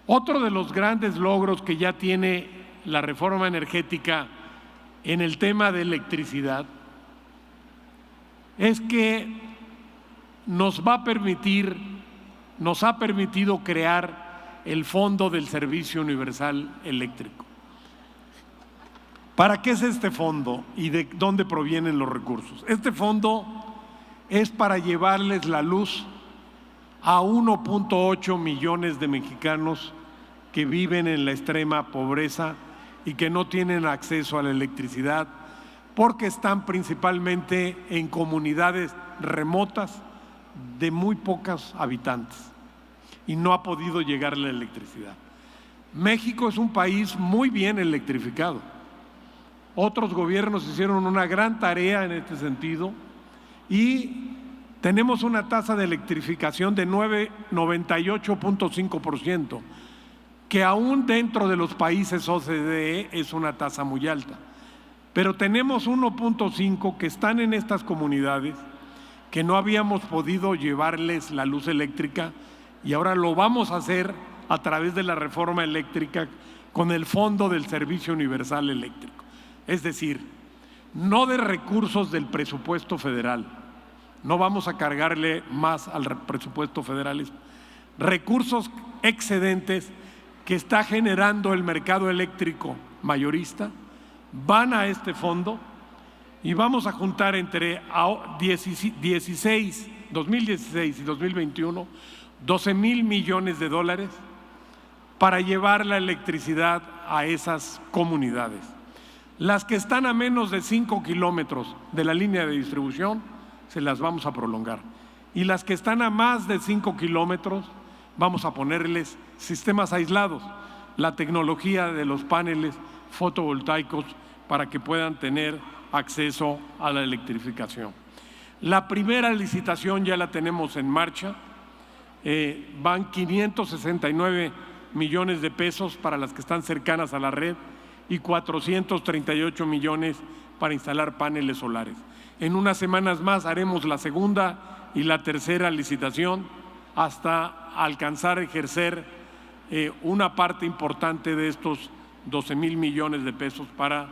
[SPEAKER 2] Otro de los grandes logros que ya tiene la reforma energética en el tema de electricidad es que nos ha permitido crear el Fondo del Servicio Universal Eléctrico. ¿Para qué es este fondo y de dónde provienen los recursos? Este fondo es para llevarles la luz a 1.8 millones de mexicanos que viven en la extrema pobreza y que no tienen acceso a la electricidad porque están principalmente en comunidades remotas de muy pocos habitantes y no ha podido llegar la electricidad. México es un país muy bien electrificado. Otros gobiernos hicieron una gran tarea en este sentido y tenemos una tasa de electrificación de 98.5%, que aún dentro de los países OCDE es una tasa muy alta. Pero tenemos 1.5 que están en estas comunidades que no habíamos podido llevarles la luz eléctrica y ahora lo vamos a hacer a través de la reforma eléctrica con el Fondo del Servicio Universal Eléctrico. Es decir, no de recursos del presupuesto federal, no vamos a cargarle más al presupuesto federal, recursos excedentes que está generando el mercado eléctrico mayorista, van a este fondo y vamos a juntar entre 2016 y 2021 $12,000 millones para llevar la electricidad a esas comunidades. Las que están a menos de 5 kilómetros de la línea de distribución, se las vamos a prolongar. Y las que están a más de 5 kilómetros, vamos a ponerles sistemas aislados, la tecnología de los paneles fotovoltaicos para que puedan tener acceso a la electrificación. La primera licitación ya la tenemos en marcha, van 569 millones de pesos para las que están cercanas a la red y 438 millones para instalar paneles solares. En unas semanas más haremos la segunda y la tercera licitación hasta alcanzar a ejercer una parte importante de estos 12,000 millones de pesos para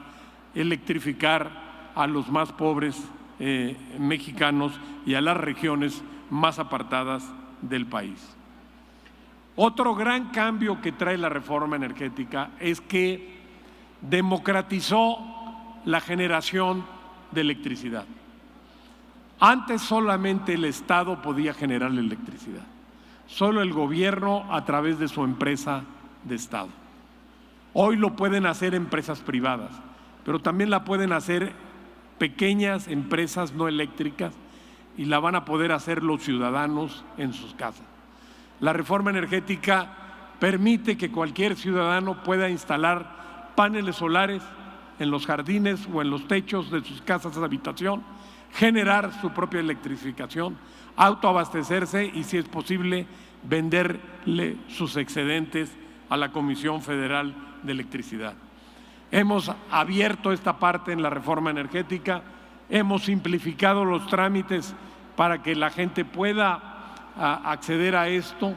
[SPEAKER 2] electrificar a los más pobres mexicanos y a las regiones más apartadas del país. Otro gran cambio que trae la reforma energética es que democratizó la generación de electricidad. Antes solamente el Estado podía generar la electricidad, solo el gobierno a través de su empresa de Estado. Hoy lo pueden hacer empresas privadas, pero también la pueden hacer pequeñas empresas no eléctricas y la van a poder hacer los ciudadanos en sus casas. La reforma energética permite que cualquier ciudadano pueda instalar paneles solares en los jardines o en los techos de sus casas de habitación, generar su propia electrificación, autoabastecerse y, si es posible, venderle sus excedentes a la Comisión Federal de Electricidad. Hemos abierto esta parte en la reforma energética, hemos simplificado los trámites para que la gente pueda acceder a esto.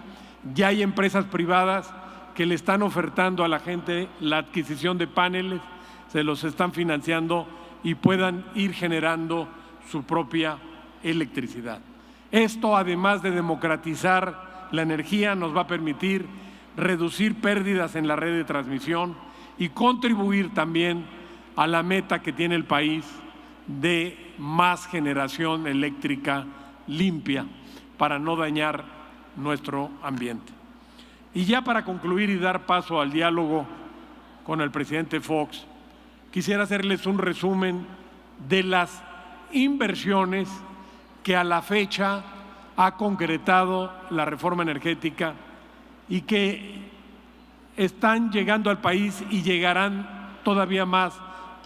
[SPEAKER 2] Ya hay empresas privadas que le están ofertando a la gente la adquisición de paneles, se los están financiando y puedan ir generando su propia electricidad. Esto, además de democratizar la energía, nos va a permitir reducir pérdidas en la red de transmisión y contribuir también a la meta que tiene el país de más generación eléctrica limpia para no dañar nuestro ambiente. Y ya para concluir y dar paso al diálogo con el presidente Fox, quisiera hacerles un resumen de las inversiones que a la fecha ha concretado la reforma energética y que están llegando al país y llegarán todavía más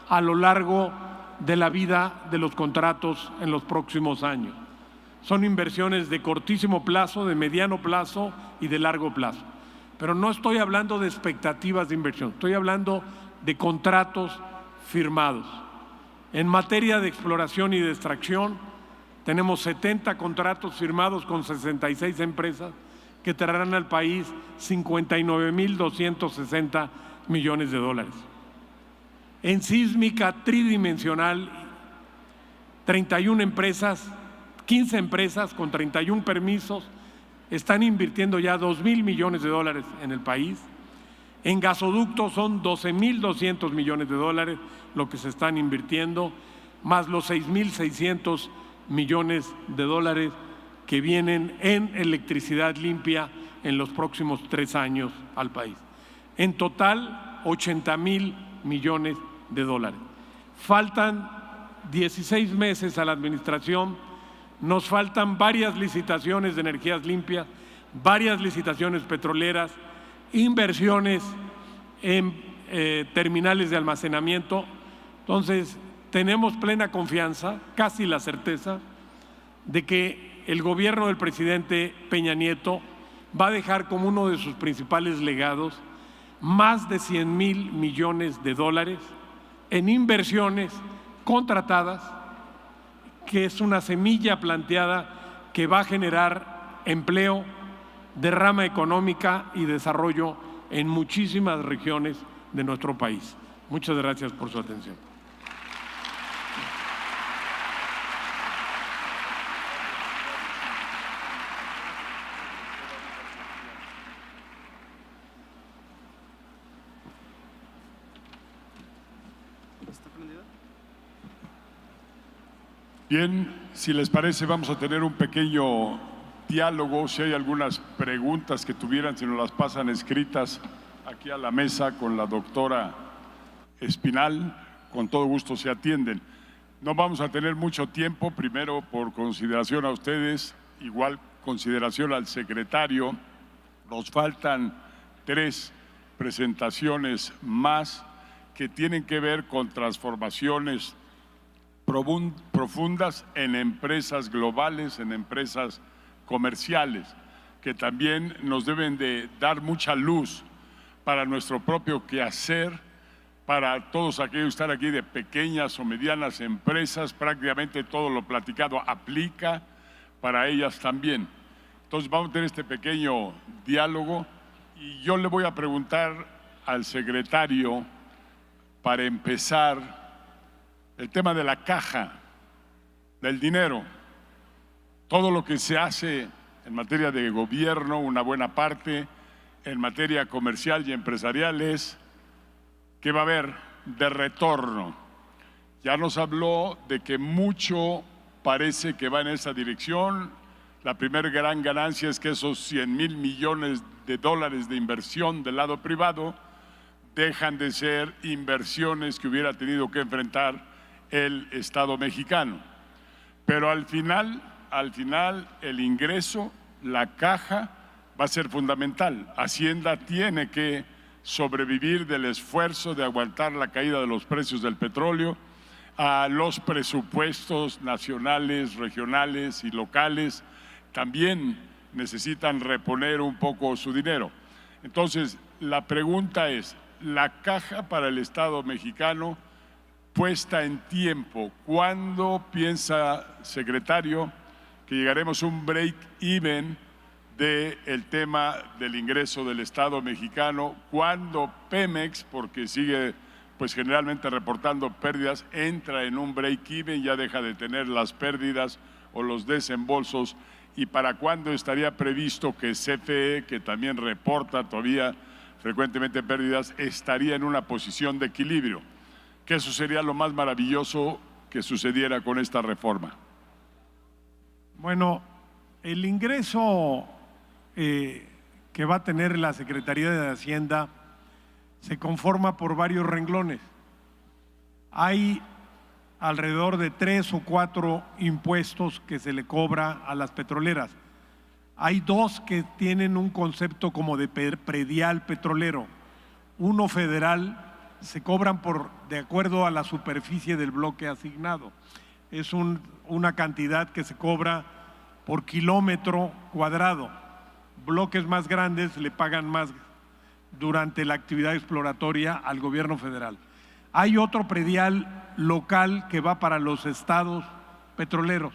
[SPEAKER 2] a lo largo de la vida de los contratos en los próximos años. Son inversiones de cortísimo plazo, de mediano plazo y de largo plazo. Pero no estoy hablando de expectativas de inversión, estoy hablando de contratos firmados. En materia de exploración y de extracción, tenemos 70 contratos firmados con 66 empresas que traerán al país 59.260 millones de dólares. En sísmica tridimensional, 31 empresas, 15 empresas con 31 permisos están invirtiendo ya 2.000 millones de dólares en el país. En gasoductos son 12.200 millones de dólares lo que se están invirtiendo, más los 6.600 millones de dólares que vienen en electricidad limpia en los próximos 3 años al país. En total, 80.000 millones de dólares. Faltan 16 meses a la administración, nos faltan varias licitaciones de energías limpias, varias licitaciones petroleras, inversiones en terminales de almacenamiento. Entonces, tenemos plena confianza, casi la certeza, de que el gobierno del presidente Peña Nieto va a dejar como uno de sus principales legados más de 100.000 millones de dólares en inversiones contratadas, que es una semilla planteada que va a generar empleo, derrama económica y desarrollo en muchísimas regiones de nuestro país. Muchas gracias por su atención.
[SPEAKER 1] Bien, si les parece, vamos a tener un pequeño diálogo. Si hay algunas preguntas que tuvieran, si nos las pasan escritas aquí a la mesa con la doctora Espinal, con todo gusto se atienden. No vamos a tener mucho tiempo, primero por consideración a ustedes, igual consideración al secretario. Nos faltan 3 presentaciones más que tienen que ver con transformaciones profundas en empresas globales, en empresas comerciales, que también nos deben de dar mucha luz para nuestro propio quehacer, para todos aquellos que están aquí de pequeñas o medianas empresas. Prácticamente todo lo platicado aplica para ellas también. Entonces vamos a tener este pequeño diálogo y yo le voy a preguntar al secretario, para empezar, el tema de la caja, del dinero. Todo lo que se hace en materia de gobierno, una buena parte, en materia comercial y empresarial, es que va a haber de retorno. Ya nos habló de que mucho parece que va en esa dirección. La primera gran ganancia es que esos 100.000 millones de dólares de inversión del lado privado dejan de ser inversiones que hubiera tenido que enfrentar el Estado mexicano. Pero al final el ingreso, la caja, va a ser fundamental. Hacienda tiene que sobrevivir del esfuerzo de aguantar la caída de los precios del petróleo. A los presupuestos nacionales, regionales y locales también necesitan reponer un poco su dinero. Entonces, la pregunta es, la caja para el Estado mexicano puesta en tiempo, ¿cuándo piensa, secretario, que llegaremos a un break-even del tema del ingreso del Estado mexicano? ¿Cuándo Pemex, porque sigue pues generalmente reportando pérdidas, entra en un break-even, ya deja de tener las pérdidas o los desembolsos. ¿Y para cuándo estaría previsto que CFE, que también reporta todavía frecuentemente pérdidas, estaría en una posición de equilibrio? Que eso sería lo más maravilloso que sucediera con esta reforma.
[SPEAKER 2] Bueno, el ingreso que va a tener la Secretaría de Hacienda se conforma por varios renglones. Hay alrededor de 3 o 4 impuestos que se le cobra a las petroleras. Hay 2 que tienen un concepto como de predial petrolero. Uno federal, se cobran de acuerdo a la superficie del bloque asignado. Es una cantidad que se cobra por kilómetro cuadrado. Bloques más grandes le pagan más durante la actividad exploratoria al gobierno federal. Hay otro predial local que va para los estados petroleros,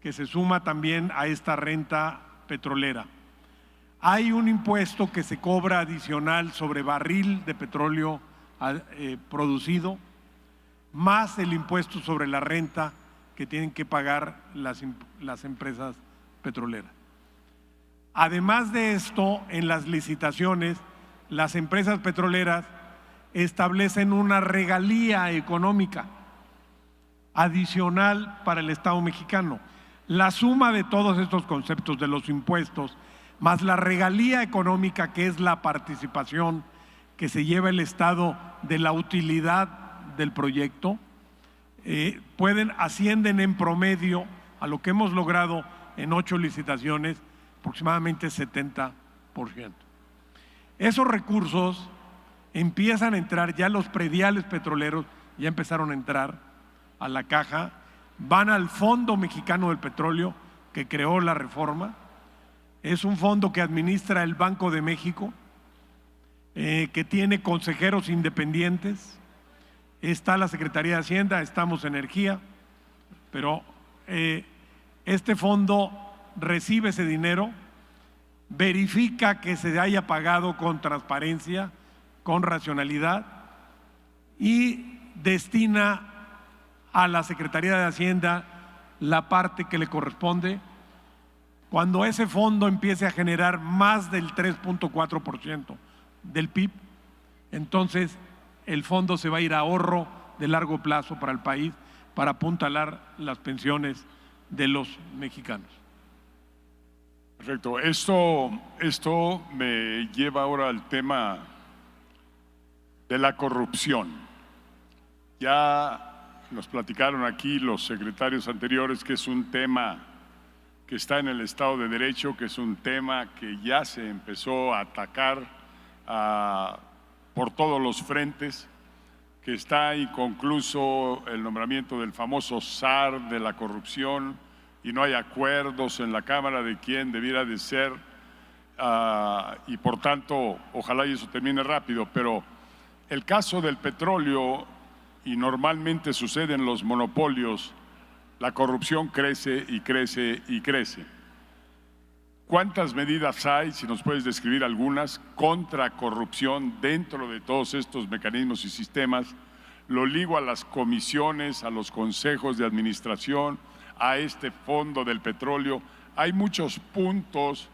[SPEAKER 2] que se suma también a esta renta petrolera. Hay un impuesto que se cobra adicional sobre barril de petróleo producido, más el impuesto sobre la renta que tienen que pagar las empresas petroleras. Además de esto, en las licitaciones, las empresas petroleras establecen una regalía económica adicional para el Estado mexicano. La suma de todos estos conceptos de los impuestos, más la regalía económica, que es la participación que se lleva el Estado de la utilidad del proyecto, ascienden en promedio a lo que hemos logrado en 8 licitaciones, aproximadamente 70%. Esos recursos empiezan a entrar, ya los prediales petroleros ya empezaron a entrar a la caja, van al Fondo Mexicano del Petróleo que creó la reforma. Es un fondo que administra el Banco de México, que tiene consejeros independientes. Está la Secretaría de Hacienda, estamos Energía, pero este fondo recibe ese dinero, verifica que se haya pagado con transparencia, con racionalidad, y destina a la Secretaría de Hacienda la parte que le corresponde. Cuando ese fondo empiece a generar más del 3.4% del PIB, entonces el fondo se va a ir a ahorro de largo plazo para el país, para apuntalar las pensiones de los mexicanos.
[SPEAKER 1] Perfecto. Esto me lleva ahora al tema de la corrupción. Ya nos platicaron aquí los secretarios anteriores que es un tema que está en el Estado de Derecho, que es un tema que ya se empezó a atacar por todos los frentes, que está inconcluso el nombramiento del famoso zar de la corrupción y no hay acuerdos en la Cámara de quién debiera de ser, y por tanto ojalá y eso termine rápido. Pero el caso del petróleo, y normalmente sucede en los monopolios, la corrupción crece y crece y crece. ¿Cuántas medidas hay, si nos puedes describir algunas, contra corrupción dentro de todos estos mecanismos y sistemas? Lo ligo a las comisiones, a los consejos de administración, a este fondo del petróleo. Hay muchos puntos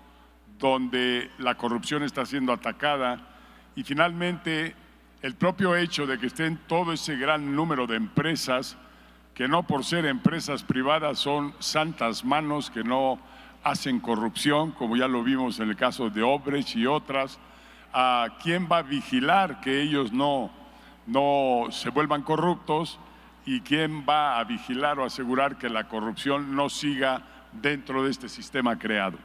[SPEAKER 1] donde la corrupción está siendo atacada y finalmente el propio hecho de que estén todo ese gran número de empresas que no por ser empresas privadas son santas manos, que no hacen corrupción, como ya lo vimos en el caso de Odebrecht y otras. ¿Quién va a vigilar que ellos no se vuelvan corruptos? ¿Y quién va a vigilar o asegurar que la corrupción no siga dentro de este sistema creado?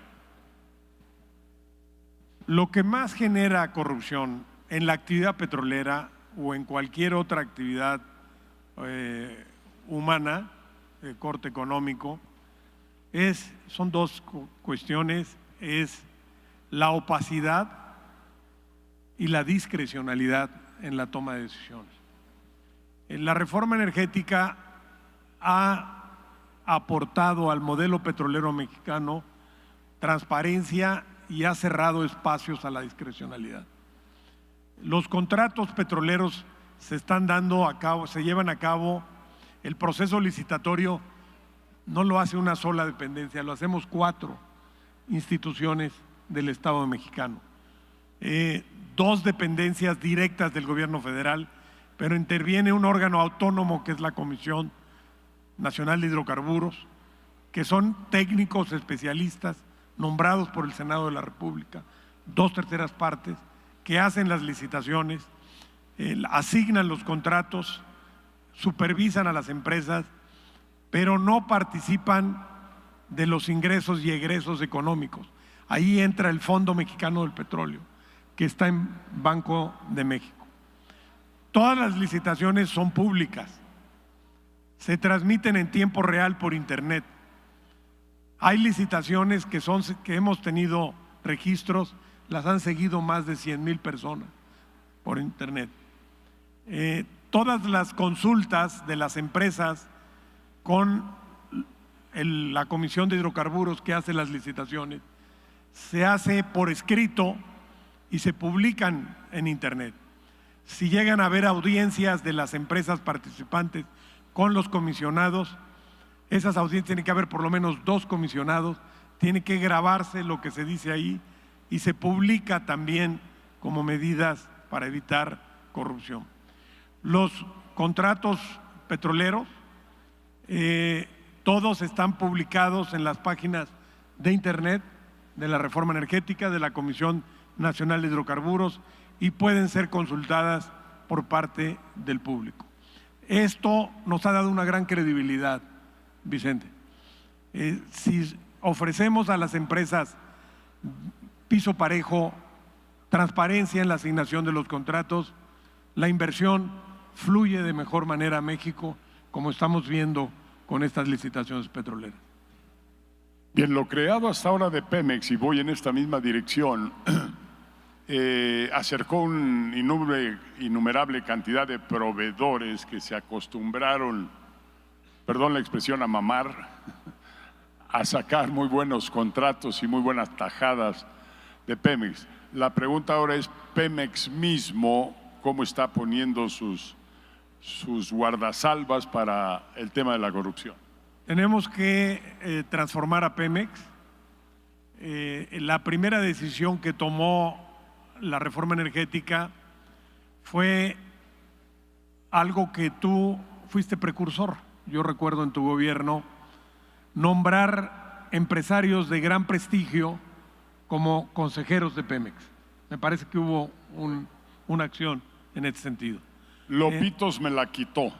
[SPEAKER 2] Lo que más genera corrupción en la actividad petrolera o en cualquier otra actividad humana de corte económico son 2 cuestiones: es la opacidad y la discrecionalidad en la toma de decisiones. La reforma energética ha aportado al modelo petrolero mexicano transparencia y ha cerrado espacios a la discrecionalidad. Los contratos petroleros se llevan a cabo. El proceso licitatorio no lo hace una sola dependencia, lo hacemos 4 instituciones del Estado mexicano. 2 dependencias directas del gobierno federal, pero interviene un órgano autónomo que es la Comisión Nacional de Hidrocarburos, que son técnicos especialistas nombrados por el Senado de la República, 2/3 partes, que hacen las licitaciones, asignan los contratos, supervisan a las empresas, pero no participan de los ingresos y egresos económicos. Ahí entra el Fondo Mexicano del Petróleo, que está en Banco de México. Todas las licitaciones son públicas, se transmiten en tiempo real por internet. Hay licitaciones que hemos tenido registros, las han seguido más de 100,000 personas por internet. Todas las consultas de las empresas con la Comisión de Hidrocarburos que hace las licitaciones se hace por escrito y se publican en internet. Si llegan a haber audiencias de las empresas participantes con los comisionados, esas audiencias tienen que haber por lo menos 2 comisionados, tiene que grabarse lo que se dice ahí y se publica también como medidas para evitar corrupción. Los contratos petroleros, todos están publicados en las páginas de internet de la Reforma Energética, de la Comisión Nacional de Hidrocarburos, y pueden ser consultadas por parte del público. Esto nos ha dado una gran credibilidad, Vicente. Si ofrecemos a las empresas piso parejo, transparencia en la asignación de los contratos, la inversión fluye de mejor manera a México, como estamos viendo con estas licitaciones petroleras.
[SPEAKER 1] Bien, lo creado hasta ahora de Pemex, y voy en esta misma dirección, acercó una innumerable cantidad de proveedores que se acostumbraron, perdón la expresión, a mamar, a sacar muy buenos contratos y muy buenas tajadas de Pemex. La pregunta ahora es, Pemex mismo, ¿cómo está poniendo sus guardasalvas para el tema de la corrupción?
[SPEAKER 2] Tenemos que transformar a Pemex. La primera decisión que tomó la reforma energética fue algo que tú fuiste precursor. Yo recuerdo en tu gobierno nombrar empresarios de gran prestigio como consejeros de Pemex. Me parece que hubo una acción en ese sentido.
[SPEAKER 1] Lopitos me la quitó.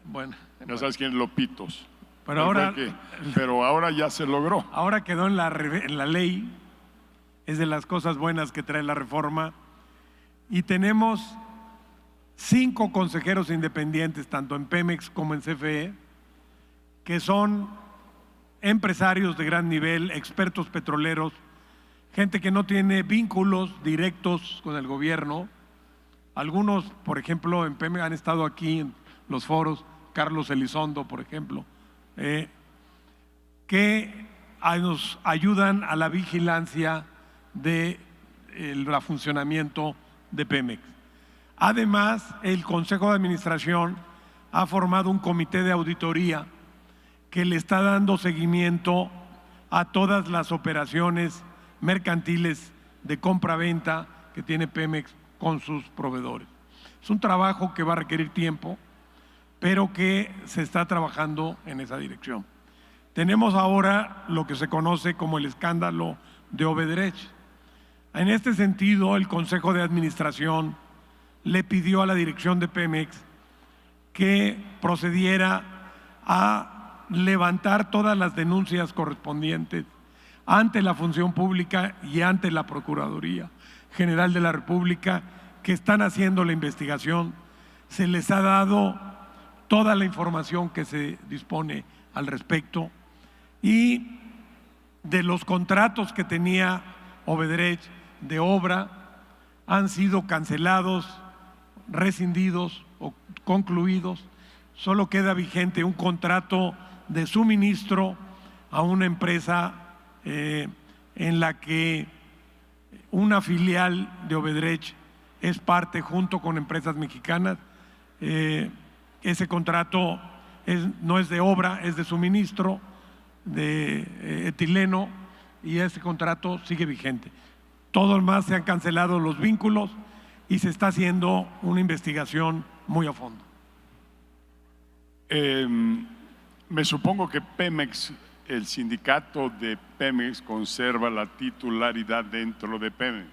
[SPEAKER 2] Bueno,
[SPEAKER 1] ya sabes quién es Lopitos.
[SPEAKER 2] Pero
[SPEAKER 1] ahora ya se logró.
[SPEAKER 2] Ahora quedó en la ley, es de las cosas buenas que trae la reforma, y tenemos 5 consejeros independientes, tanto en Pemex como en CFE, que son empresarios de gran nivel, expertos petroleros, gente que no tiene vínculos directos con el gobierno. Algunos, por ejemplo, en Pemex han estado aquí en los foros, Carlos Elizondo, por ejemplo, que nos ayudan a la vigilancia del funcionamiento de Pemex. Además, el Consejo de Administración ha formado un comité de auditoría que le está dando seguimiento a todas las operaciones mercantiles de compra-venta que tiene Pemex con sus proveedores. Es un trabajo que va a requerir tiempo, pero que se está trabajando en esa dirección. Tenemos ahora lo que se conoce como el escándalo de Odebrecht. En este sentido, el Consejo de Administración le pidió a la dirección de Pemex que procediera a levantar todas las denuncias correspondientes ante la Función Pública y ante la Procuraduría General de la República, que están haciendo la investigación. Se les ha dado toda la información que se dispone al respecto, y de los contratos que tenía Odebrecht de obra han sido cancelados, rescindidos o concluidos. Solo queda vigente un contrato de suministro a una empresa en la que una filial de Odebrecht es parte, junto con empresas mexicanas, Ese contrato no es de obra, es de suministro de etileno, y ese contrato sigue vigente. Todo lo más se han cancelado los vínculos y se está haciendo una investigación muy a fondo.
[SPEAKER 1] Me supongo que Pemex, el sindicato de Pemex, conserva la titularidad dentro de Pemex.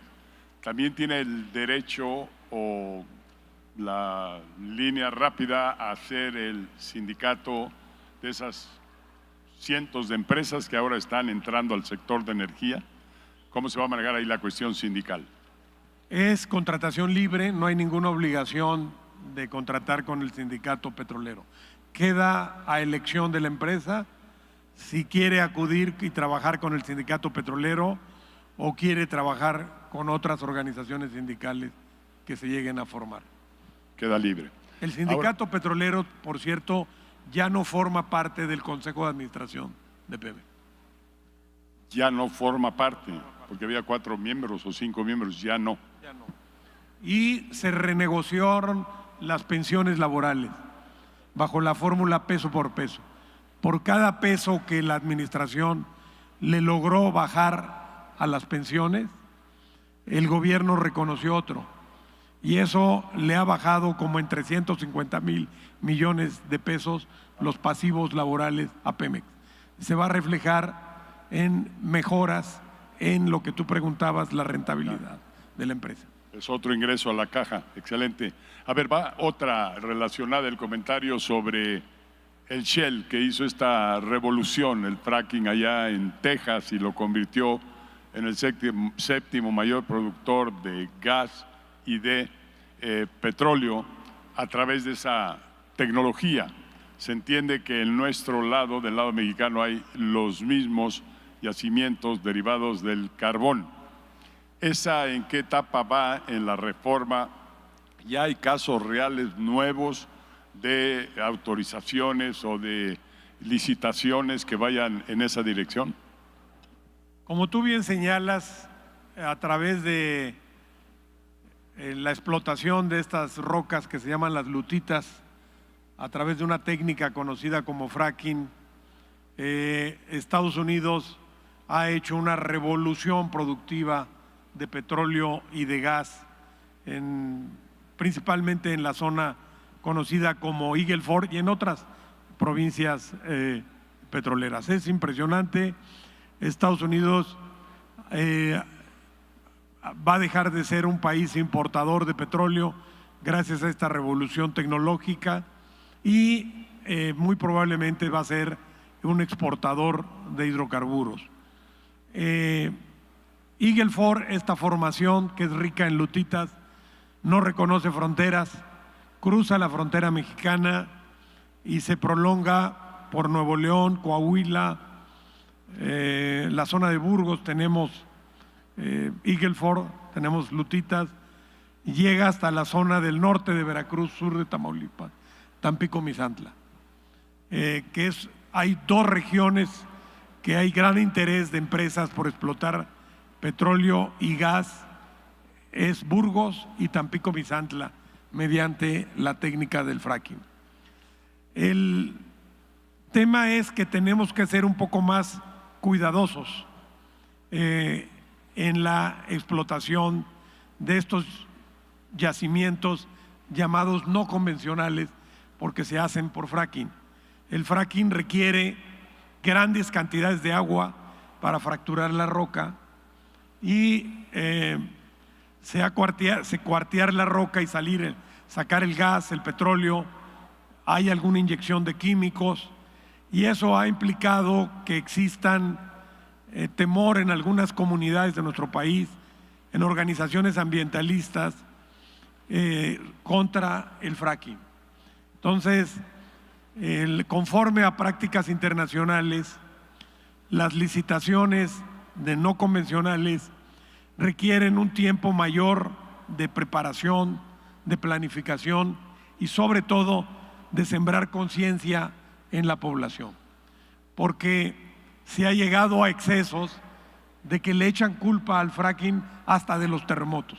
[SPEAKER 1] También tiene el derecho o la línea rápida a ser el sindicato de esas cientos de empresas que ahora están entrando al sector de energía. ¿Cómo se va a manejar ahí la cuestión sindical?
[SPEAKER 2] Es contratación libre, no hay ninguna obligación de contratar con el sindicato petrolero. Queda a elección de la empresa si quiere acudir y trabajar con el sindicato petrolero o quiere trabajar con otras organizaciones sindicales que se lleguen a formar.
[SPEAKER 1] Queda libre.
[SPEAKER 2] El sindicato petrolero, por cierto, ya no forma parte del Consejo de Administración de Pemex.
[SPEAKER 1] Ya no forma parte, porque había 4 miembros o 5 miembros, ya no.
[SPEAKER 2] Ya no. Y se renegociaron las pensiones laborales bajo la fórmula peso por peso. Por cada peso que la administración le logró bajar a las pensiones, el gobierno reconoció otro. Y eso le ha bajado como en 350,000 millones de pesos los pasivos laborales a Pemex. Se va a reflejar en mejoras en lo que tú preguntabas, la rentabilidad de la empresa.
[SPEAKER 1] Es otro ingreso a la caja, excelente. A ver, va otra relacionada, el comentario sobre el Shell, que hizo esta revolución, el fracking allá en Texas, y lo convirtió en el séptimo mayor productor de gas y de petróleo a través de esa tecnología. Se entiende que en nuestro lado, del lado mexicano, hay los mismos yacimientos derivados del carbón. ¿Esa en qué etapa va en la reforma? ¿Ya hay casos reales nuevos de autorizaciones o de licitaciones que vayan en esa dirección?
[SPEAKER 2] Como tú bien señalas, a través de la explotación de estas rocas que se llaman las lutitas, a través de una técnica conocida como fracking, Estados Unidos ha hecho una revolución productiva de petróleo y de gas, principalmente en la zona conocida como Eagle Ford y en otras provincias petroleras. Es impresionante. Estados Unidos va a dejar de ser un país importador de petróleo gracias a esta revolución tecnológica y muy probablemente va a ser un exportador de hidrocarburos. Eagle Ford, esta formación que es rica en lutitas, no reconoce fronteras, cruza la frontera mexicana y se prolonga por Nuevo León, Coahuila, la zona de Burgos tenemos Eagle Ford, tenemos lutitas, y llega hasta la zona del norte de Veracruz, sur de Tamaulipas, Tampico, Misantla, hay 2 regiones que hay gran interés de empresas por explotar petróleo y gas, es Burgos y Tampico, Misantla, mediante la técnica del fracking. El tema es que tenemos que ser un poco más cuidadosos en la explotación de estos yacimientos llamados no convencionales, porque se hacen por fracking. El fracking requiere grandes cantidades de agua para fracturar la roca y cuartear la roca y sacar el gas, el petróleo. Hay alguna inyección de químicos y eso ha implicado que existan temor en algunas comunidades de nuestro país, en organizaciones ambientalistas, contra el fracking. Entonces, conforme a prácticas internacionales, las licitaciones de no convencionales requieren un tiempo mayor de preparación, de planificación y sobre todo de sembrar conciencia en la población, porque se ha llegado a excesos de que le echan culpa al fracking hasta de los terremotos.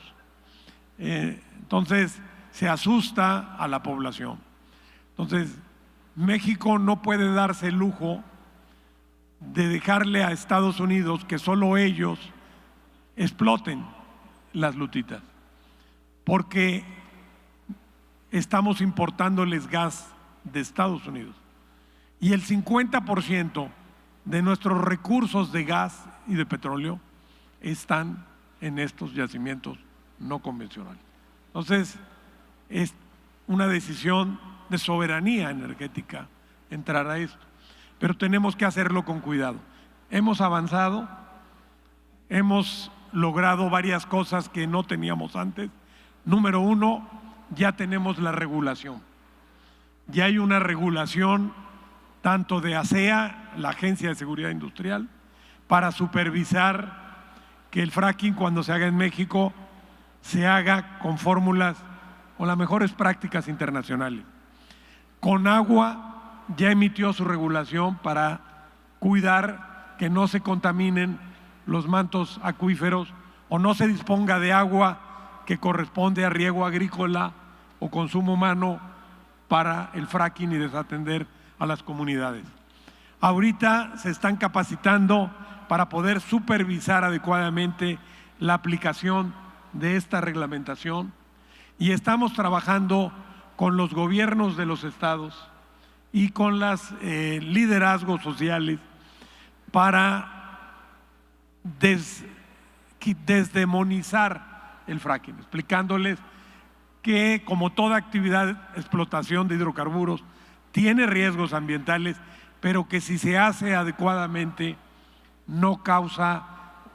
[SPEAKER 2] Entonces, se asusta a la población. Entonces, México no puede darse el lujo de dejarle a Estados Unidos que solo ellos exploten las lutitas, porque estamos importándoles gas de Estados Unidos y el 50% de nuestros recursos de gas y de petróleo están en estos yacimientos no convencionales. Entonces, es una decisión de soberanía energética entrar a esto, pero tenemos que hacerlo con cuidado. Hemos avanzado, hemos logrado varias cosas que no teníamos antes. Número uno, ya tenemos la regulación. Ya hay una regulación tanto de ASEA, la Agencia de Seguridad Industrial, para supervisar que el fracking, cuando se haga en México, se haga con fórmulas o las mejores prácticas internacionales. Conagua ya emitió su regulación para cuidar que no se contaminen los mantos acuíferos o no se disponga de agua que corresponde a riego agrícola o consumo humano para el fracking y desatender a las comunidades. Ahorita se están capacitando para poder supervisar adecuadamente la aplicación de esta reglamentación y estamos trabajando con los gobiernos de los estados y con los liderazgos sociales para desdemonizar el fracking, explicándoles que, como toda actividad de explotación de hidrocarburos, tiene riesgos ambientales, pero que si se hace adecuadamente no causa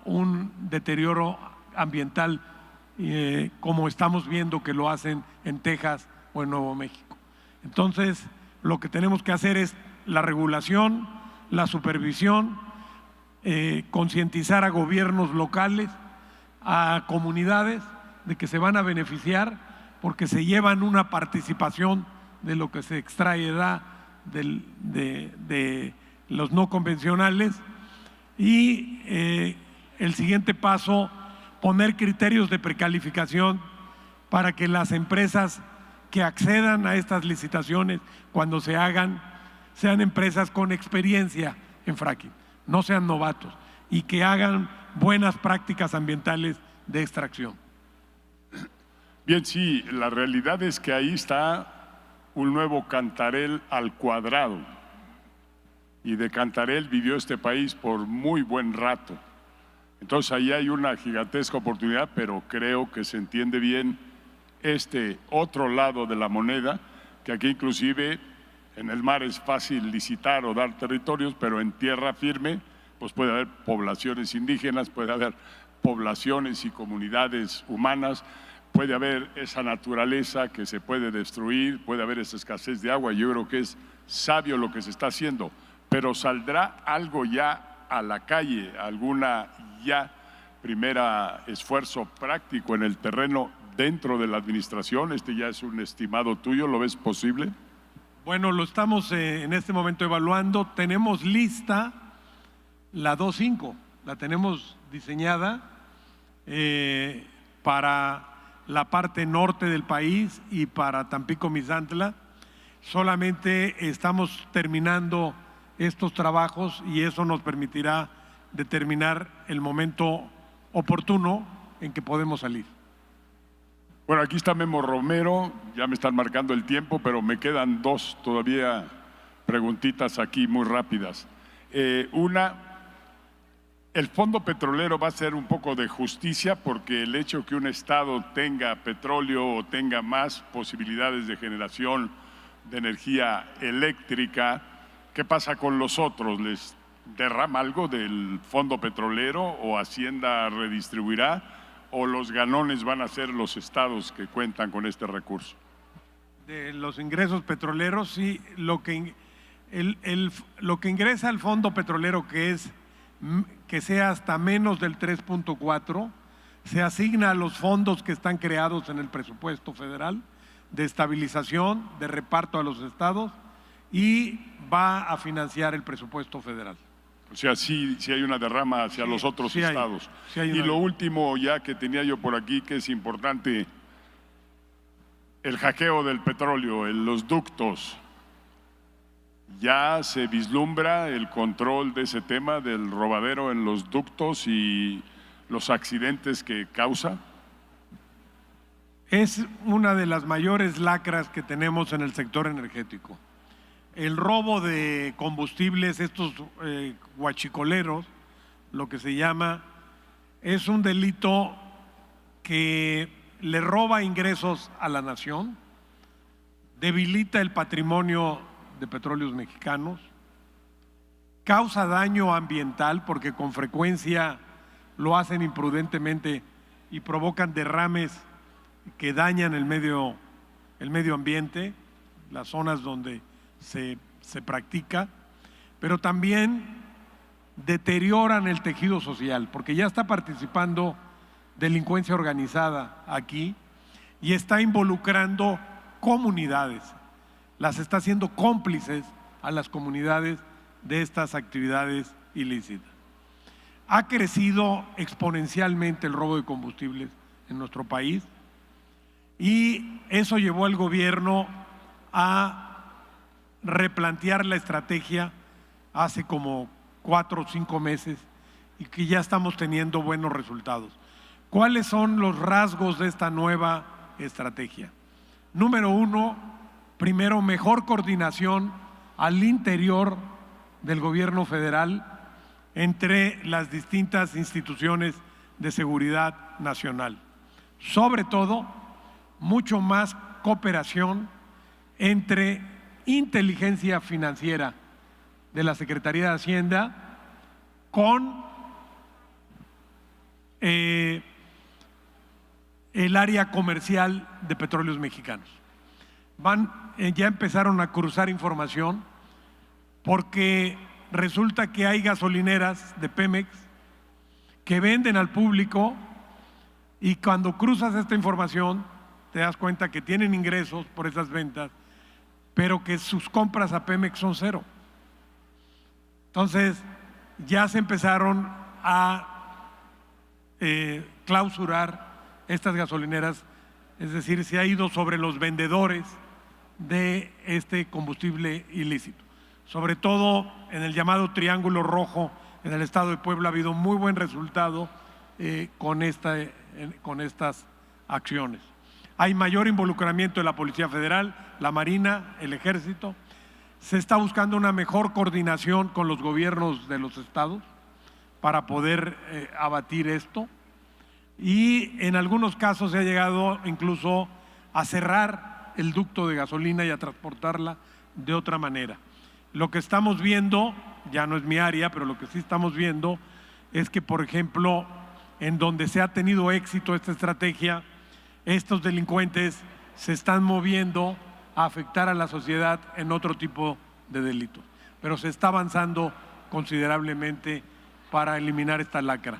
[SPEAKER 2] un deterioro ambiental como estamos viendo que lo hacen en Texas o en Nuevo México. Entonces, lo que tenemos que hacer es la regulación, la supervisión, concientizar a gobiernos locales, a comunidades de que se van a beneficiar porque se llevan una participación de lo que se extraerá de los no convencionales y el siguiente paso, poner criterios de precalificación para que las empresas que accedan a estas licitaciones cuando se hagan sean empresas con experiencia en fracking, no sean novatos y que hagan buenas prácticas ambientales de extracción.
[SPEAKER 1] Bien, sí, la realidad es que ahí está un nuevo Cantarell al cuadrado y de Cantarell vivió este país por muy buen rato. Entonces ahí hay una gigantesca oportunidad, pero creo que se entiende bien este otro lado de la moneda, que aquí inclusive en el mar es fácil licitar o dar territorios, pero en tierra firme pues puede haber poblaciones indígenas, puede haber poblaciones y comunidades humanas, puede haber esa naturaleza que se puede destruir, puede haber esa escasez de agua. Yo creo que es sabio lo que se está haciendo, pero ¿saldrá algo ya a la calle, alguna ya primera esfuerzo práctico en el terreno dentro de la administración? Este ya es un estimado tuyo, ¿lo ves posible?
[SPEAKER 2] Bueno, lo estamos en este momento evaluando. Tenemos lista la 2.5, la tenemos diseñada para la parte norte del país y para Tampico-Misantla. Solamente estamos terminando estos trabajos y eso nos permitirá determinar el momento oportuno en que podemos salir.
[SPEAKER 1] Bueno, aquí está Memo Romero, ya me están marcando el tiempo, pero me quedan dos todavía preguntitas aquí muy rápidas. Una, el Fondo Petrolero va a ser un poco de justicia porque el hecho que un estado tenga petróleo o tenga más posibilidades de generación de energía eléctrica, ¿qué pasa con los otros? ¿Les derrama algo del Fondo Petrolero o Hacienda redistribuirá? ¿O los ganones van a ser los estados que cuentan con este recurso?
[SPEAKER 2] De los ingresos petroleros, sí, lo que ingresa al Fondo Petrolero, que sea hasta menos del 3.4, se asigna a los fondos que están creados en el presupuesto federal de estabilización, de reparto a los estados y va a financiar el presupuesto federal.
[SPEAKER 1] O sea, sí hay una derrama hacia los otros estados.
[SPEAKER 2] Sí hay
[SPEAKER 1] y lo último ya que tenía yo por aquí, que es importante, el hackeo del petróleo en los ductos. ¿Ya se vislumbra el control de ese tema del robadero en los ductos y los accidentes que causa?
[SPEAKER 2] Es una de las mayores lacras que tenemos en el sector energético. El robo de combustibles, estos huachicoleros, lo que se llama, es un delito que le roba ingresos a la nación, debilita el patrimonio de Petróleos Mexicanos, causa daño ambiental porque con frecuencia lo hacen imprudentemente y provocan derrames que dañan el medio ambiente, las zonas donde se practica, pero también deterioran el tejido social, porque ya está participando delincuencia organizada aquí y está involucrando comunidades, las está haciendo cómplices a las comunidades de estas actividades ilícitas. Ha crecido exponencialmente el robo de combustibles en nuestro país y eso llevó al gobierno a replantear la estrategia hace como 4 o 5 meses y que ya estamos teniendo buenos resultados. ¿Cuáles son los rasgos de esta nueva estrategia? Número 1, primero, mejor coordinación al interior del gobierno federal entre las distintas instituciones de seguridad nacional. Sobre todo, mucho más cooperación entre inteligencia financiera de la Secretaría de Hacienda con el área comercial de Petróleos Mexicanos. Ya empezaron a cruzar información porque resulta que hay gasolineras de Pemex que venden al público y cuando cruzas esta información te das cuenta que tienen ingresos por esas ventas, pero que sus compras a Pemex son 0. Entonces ya se empezaron a clausurar estas gasolineras, es decir, se ha ido sobre los vendedores de este combustible ilícito. Sobre todo en el llamado Triángulo Rojo en el estado de Puebla ha habido muy buen resultado con estas acciones. Hay mayor involucramiento de la Policía Federal, la Marina, el Ejército. Se está buscando una mejor coordinación con los gobiernos de los estados para poder abatir esto. Y en algunos casos se ha llegado incluso a cerrar el ducto de gasolina y a transportarla de otra manera. Lo que estamos viendo, ya no es mi área, pero lo que sí estamos viendo es que, por ejemplo, en donde se ha tenido éxito esta estrategia, estos delincuentes se están moviendo a afectar a la sociedad en otro tipo de delitos. Pero se está avanzando considerablemente para eliminar esta lacra.